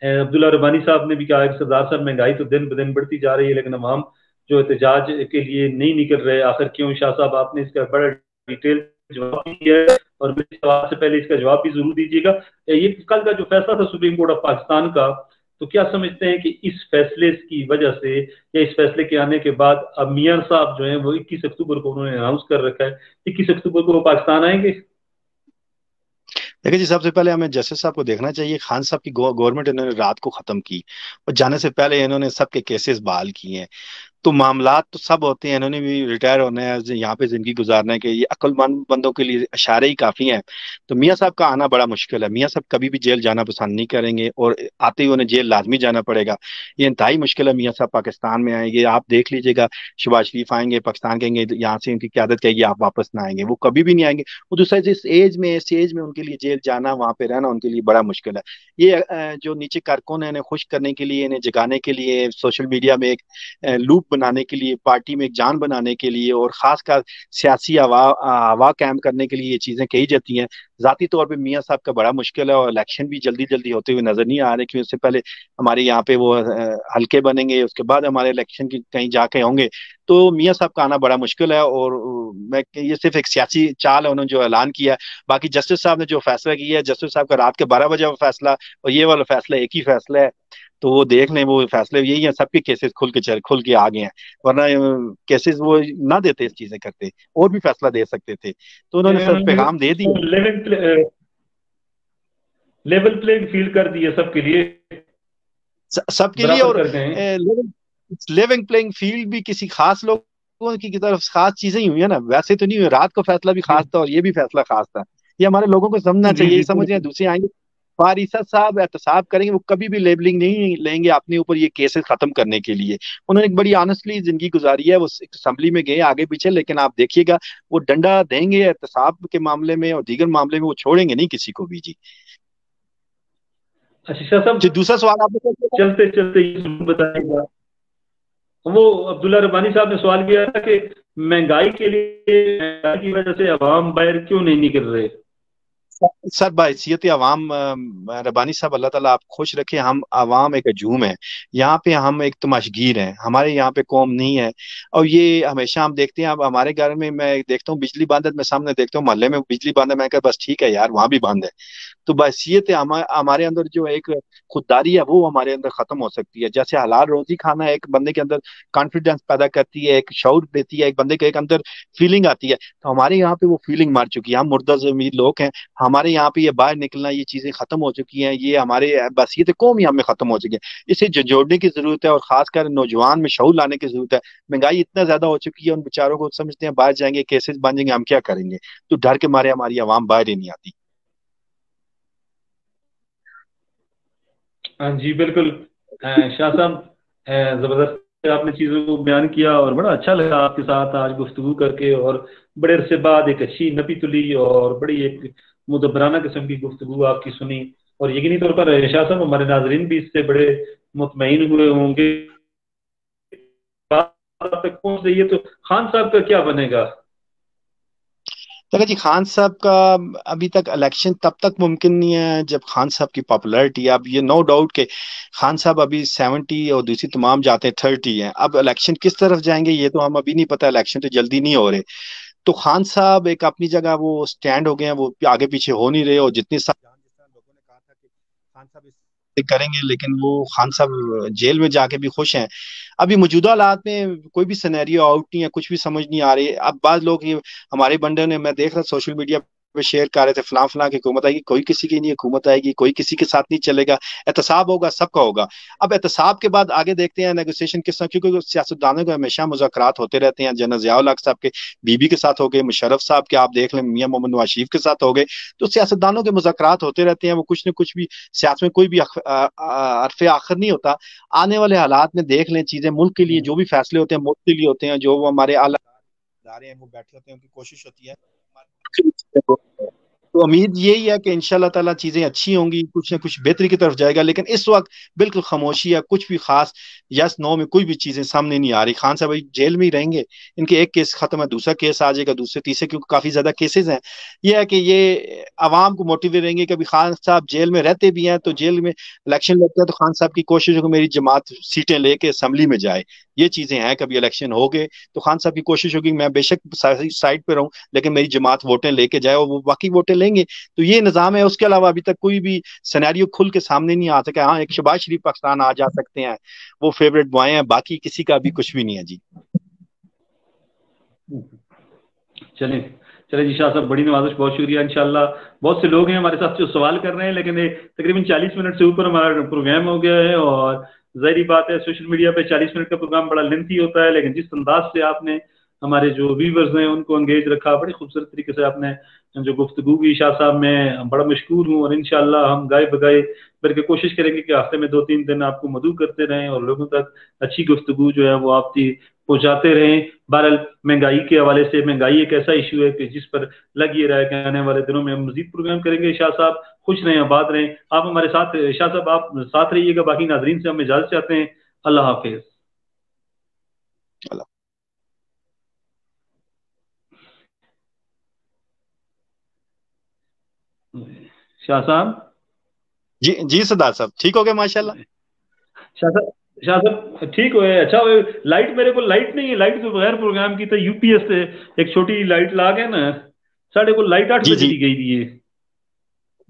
अब्दुल्ला रब्बानी साहब ने भी कहा कि सरदार साहब, महंगाई तो दिन ब दिन बढ़ती जा रही है, लेकिन अवाम जो एहतजाज के लिए नहीं निकल रहे, आखिर क्यों? शाह साहब, आपने इसका बड़ा डिटेल जवाब दिया है, और मेरे सवाल से पहले इसका जवाब भी जरूर दीजिएगा। ये कल का जो फैसला था सुप्रीम कोर्ट ऑफ पाकिस्तान का, तो क्या समझते हैं कि इस फैसले की वजह से, या इस फैसले के आने के बाद, अब मियां साहब जो हैं वो 21 अक्टूबर को उन्होंने अनाउंस कर रखा है, 21 अक्टूबर को वो पाकिस्तान आएंगे? देखिए जी, सबसे पहले हमें जस्टिस साहब को देखना चाहिए। खान साहब की गवर्नमेंट इन्होंने रात को खत्म की, और जाने से पहले इन्होंने सबके केसेस बहाल किए हैं। तो मामलात तो सब होते हैं, इन्होंने भी रिटायर होना है, यहाँ पे जिंदगी गुजारना है, कि ये अक्लमंद बंदों के लिए इशारे ही काफी हैं। तो मियाँ साहब का आना बड़ा मुश्किल है। मियाँ साहब कभी भी जेल जाना पसंद नहीं करेंगे, और आते ही उन्हें जेल लाजमी जाना पड़ेगा। ये इंतहाई मुश्किल है। मियाँ साहब पाकिस्तान में आएंगे, आप देख लीजिएगा, शहबाज शरीफ आएंगे पाकिस्तान, कहेंगे यहाँ से उनकी क्यादत कहेगी आप वापस ना आएंगे, वो कभी भी नहीं आएंगे। वो दूसरा इस एज में उनके लिए जेल जाना, वहां पे रहना उनके लिए बड़ा मुश्किल है। ये जो नीचे कारकुन है, इन्हें खुश करने के लिए, इन्हें जगाने के लिए, सोशल मीडिया में एक लूप बनाने के लिए, पार्टी में एक जान बनाने के लिए, और खासकर सियासी हवा कायम करने के लिए ये चीजें कही जाती हैं। जाती तौर पे मियाँ साहब का बड़ा मुश्किल है, और इलेक्शन भी जल्दी जल्दी होते हुए नजर नहीं आ रहे, क्योंकि उससे पहले हमारे यहाँ पे वो हल्के बनेंगे, उसके बाद हमारे इलेक्शन की कहीं जाके होंगे। तो मियाँ साहब का आना बड़ा मुश्किल है, और मैं, ये सिर्फ एक सियासी चाल है, उन्होंने जो ऐलान किया है। बाकी जस्टिस साहब ने जो फैसला किया है, जस्टिस साहब का रात के 12 बजे वो फैसला, और ये वाला फैसला एक ही फैसला है। तो वो देख लें, वो फैसले यही है, सबके केसेस खुल के आ गए हैं। वरना केसेस वो ना देते, इस चीजें करते और भी फैसला दे सकते थे। तो उन्होंने सब पैगाम दे दिया। लेवल प्लेइंग फील्ड कर दिए सबके लिए, सबके लिए। बराबर और कर गए। लिविंग प्लेइंग फील्ड भी किसी खास लोगों की तरफ खास चीजें ही हुई है ना, वैसे तो नहीं हुई। रात को फैसला भी जी खास था और ये भी फैसला खास था। ये हमारे लोगों को समझना जी चाहिए, जी, समझ रहे हैं। दूसरे आएंगे फारिसा साहब एहतसाब करेंगे, वो कभी भी लेबलिंग नहीं लेंगे अपने ऊपर ये केसेस खत्म करने के लिए। उन्होंने एक बड़ी ऑनेस्टली जिंदगी गुजारी है। वो असेंबली में गए आगे पीछे, लेकिन आप देखिएगा वो डंडा देंगे एहतसाब के मामले में, और दीगर मामले में वो छोड़ेंगे नहीं किसी को भी जी। अच्छा शाह जी, साहब, दूसरा सवाल आपने क्या किया था? चलते चलते ये जरूर बताइएगा। वो अब्दुल्ला रब्बानी साहब ने सवाल किया था कि महंगाई के लिए, महंगाई की वजह से अवाम बाहर क्यों नहीं निकल रहे। सर बाहसीत अवाम, रब्बानी साहब अल्लाह ताला आप खुश रखे, हम अवाम एक हजूम है। यहाँ पे हम एक तमाशगीर हैं, हमारे यहाँ पे कौम नहीं है। और ये हमेशा हम देखते हैं, अब हमारे घर में मैं देखता हूँ बिजली बंद है, मैं सामने देखता हूँ मोहल्ले में बिजली बंद है, मैं कहता बस ठीक है यार, वहां भी बंद है। तो बहसीत हमारे अंदर जो एक खुददारी है वो हमारे अंदर खत्म हो सकती है। जैसे हलाल रोजी खाना एक बंदे के अंदर कॉन्फिडेंस पैदा करती है, एक शऊर देती है, एक बंदे के एक अंदर फीलिंग आती है। तो हमारे यहाँ पे वो फीलिंग मर चुकी है, हम मुर्दा जमीर लोग हैं। हमारे यहाँ पे ये बाहर निकलना, ये चीजें खत्म हो चुकी हैं, ये हमारे बहसीत कौम ही हमें खत्म हो चुकी है। इसे जोड़ने की जरूरत है और खासकर नौजवान में शऊर लाने की जरूरत है। महंगाई इतना ज्यादा हो चुकी है, उन बेचारों को समझते हैं बाहर जाएंगे केसेस बन जाएंगे, हम क्या करेंगे। तो डर के मारे हमारी आवाम बाहर ही नहीं आती। हाँ जी बिल्कुल। शाह साहब, जबरदस्त आपने चीज़ों को बयान किया और बड़ा अच्छा लगा आपके साथ आज गुफ्तगू करके। और बड़े अरसे बाद एक अच्छी नपी तुली और बड़ी एक मुदब्बराना किस्म की गुफ्तगू आपकी सुनी। और यकीनी तौर पर शाह साहब हमारे नाजरीन भी इससे बड़े मुतमईन हुए होंगे। बात तक पहुंच रही है तो खान साहब का क्या बनेगा। देखा जी, खान साहब का अभी तक इलेक्शन तब तक मुमकिन नहीं है जब खान साहब की पॉपुलैरिटी, अब ये नो डाउट के खान साहब अभी 70 और दूसरी तमाम जाते 30 हैं। अब इलेक्शन किस तरफ जाएंगे ये तो हम अभी नहीं पता, इलेक्शन तो जल्दी नहीं हो रहे। तो खान साहब एक अपनी जगह वो स्टैंड हो गए हैं, वो आगे पीछे हो नहीं रहे। और जितनी सा जिस तरह लोगों ने कहा था कि खान साहब इस करेंगे, लेकिन वो खान साहब जेल में जाके भी खुश हैं। अभी मौजूदा हालात में कोई भी सिनेरियो आउट नहीं है, कुछ भी समझ नहीं आ रही। अब बाद लोग ये हमारे बंदे ने, मैं देख रहा सोशल मीडिया पे शेयर कर रहे थे, फलां फलां की हुकूमत आएगी, कोई किसी की नहीं हुकूमत आएगी, कोई किसी के साथ नहीं चलेगा, एहतसाब होगा, सबका होगा। अब एहतसाब के बाद आगे देखते हैं नेगोशिएशन किस तरह, क्योंकि सियासतदानों के हमेशा मुज़ाकरात होते रहते हैं। जनरल ज़ियाउल हक साहब के बीबी के साथ हो गए, मुशर्रफ साहब के आप देख लें, मियां मोहम्मद नवाज शरीफ के साथ हो गए। तो सियासतदानों के मुज़ाकरात होते रहते हैं, वो कुछ न कुछ भी, सियासत में कोई भी अरफे आखिर नहीं होता। आने वाले हालात में देख लें चीजें, मुल्क के लिए जो भी फैसले होते हैं मुल्क के लिए होते हैं, जो वो हमारे आला इदारे हैं वो बैठे होते हैं, उनकी कोशिश होती है तो उम्मीद यही है कि इंशाल्लाह ताला चीजें अच्छी होंगी, कुछ ना कुछ बेहतरी की तरफ जाएगा। लेकिन इस वक्त बिल्कुल खामोशी है, कुछ भी खास यस नो में कोई भी चीजें सामने नहीं आ रही। खान साहब भाई जेल में ही रहेंगे, इनके एक केस खत्म है, दूसरा केस आ जाएगा, दूसरे तीसरे, क्योंकि काफी ज्यादा केसेस हैं। ये है कि ये आवाम को मोटिवेट रहेंगे कि अभी खान साहब जेल में रहते भी हैं, तो जेल में इलेक्शन लगता है तो खान साहब की कोशिश है कि मेरी जमात सीटें लेके असम्बली में जाए। ये चीजें हैं, कभी इलेक्शन हो गए तो खान साहब की कोशिश होगी मैं बेशक साइड पे रहूं, लेकिन मेरी जमात वोटें लेके जाए, और वो बाकी वोटें लेंगे। तो ये निज़ाम है। उसके अलावा अभी तक कोई भी सिनेरियो खुल के सामने नहीं आ सका। हाँ, एक शहबाज शरीफ पाकिस्तान आ जा सकते हैं, वो फेवरेट बॉय हैं, बाकी किसी का भी कुछ भी नहीं है जी। चलें, चले जी शाह साहब, बड़ी नवाजिश, बहुत शुक्रिया। इंशाल्लाह बहुत से लोग हैं हमारे साथ जो सवाल कर रहे हैं, लेकिन तकरीबन 40 मिनट से ऊपर हमारा प्रोग्राम हो गया है। और जाहिर बात है सोशल मीडिया पे 40 मिनट का प्रोग्राम बड़ा लेंथी होता है, लेकिन जिस अंदाज से आपने हमारे जो व्यूवर्स हैं उनको एंगेज रखा, बड़ी खूबसूरत तरीके से आपने जो गुफ्तगू की, शाह साहब मैं बड़ा मशकूर हूँ। और इंशाल्लाह हम गाए बगाए बल्कि कोशिश करेंगे कि हफ्ते में 2-3 दिन आपको मदऊ करते रहें और लोगों तक अच्छी गुफ्तगू जो है वो आपकी पहुंचाते रहें। बहरहाल महंगाई के हवाले से, महंगाई एक ऐसा इशू है कि जिस पर लग ये रहा है कि आने वाले दिनों में हम मजीद प्रोग्राम करेंगे। शाह साहब खुश रहें, आबाद रहें, आप हमारे साथ, शाह साहब आप साथ रहिएगा। बाकी नाजरीन से हम इजाजत चाहते हैं। अल्लाह हाफिज। शाह साहब, जी जी सरदार साहब, ठीक हो गए माशाल्लाह। शाह साहब, शाह साहब ठीक हो अच्छा हो। लाइट, मेरे को लाइट नहीं है, लाइट तो बगैर प्रोग्राम की था, यूपीएस से एक छोटी लाइट ला के ना, साढ़े को लाइट 8 जी बजे जी, दी गई थी ये।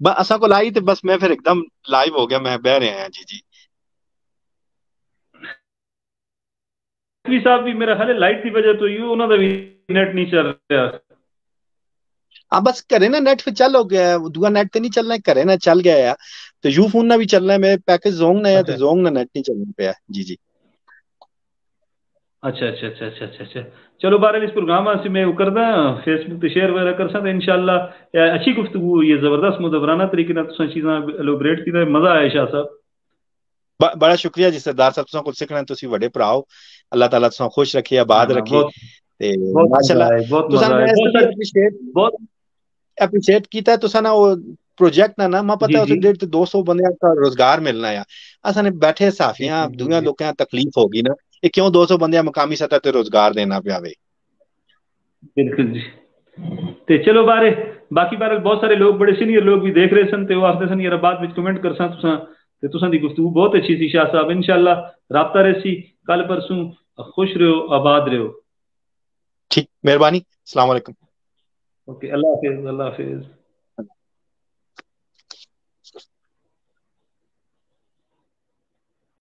बस असा को लाई थे, बस मैं फिर एकदम लाइव हो गया, मैं बह रहे हैं जी जी। साहब भी मेरा ख्याल है लाइट की वजह तो यू उन्होंने भी नेट नहीं चल रहा। हाँ बस करे ना, नेट पे चल हो गया है, दुआ नेट पे नहीं चलना है, करे ना चल गया है। तो यू फोन ना भी चलना है, मेरे पैकेज जोंग ना है, तो अच्छा जोंग ना नेट नहीं चलने पे है जी जी। अच्छा अच्छा अच्छा अच्छा अच्छा अच्छा। चलो बहरहाल इस प्रोग्राम से मैं वो करदा फेसबुक पे शेयर वगैरह कर सकता इंशाल्लाह। अच्छी गुफ्तगू हुई है, जबरदस्त मुदबराना तरीके ना तुम चीज़ां एलोबरेट की, मजा आया शाह साहब। बड़ा शुक्रिया जी सरदार साहब, तुसां कुछ सीखना, तुसी बड़े भरा हो। अल्लाह ताला तुसां खुश रखे, आबाद हाँ रखे। बहुत, ते बहुत मजा माशाल्लाह आया, बहुत तुसां, मजा आया, मैं बहुत इसलिए सारी, बहुत। अप्रिशिएट कीता है तुसां ना, वो प्रोजेक्ट ना मैं जी पता है उसे जी 150-200 बंदे का रोजगार मिलना है। असा ने बैठे जी साफियां जी जी दुनिया जी। लोगों तकलीफ होगी ना, ये क्यों 200 बंदे मकामी सतह ते रोजगार देना पिया वे। बिल्कुल जी। ते चलो बारे बाकी बारे बहुत सारे लोग बड़े सीनियर लोग भी देख रहे सन ते वो आखते सन यार बाद में कमेंट कर सा तुसा ते तुसां दी गुफ्तगू बहुत अच्छी सी शाह साहब, इंशाल्लाह राबता रही कल परसों। खुश रहो आबाद रहो। ठीक, मेहरबानी, अस्सलाम वालेकुम। ओके, अल्लाह हाफिज अल्लाह हाफिज।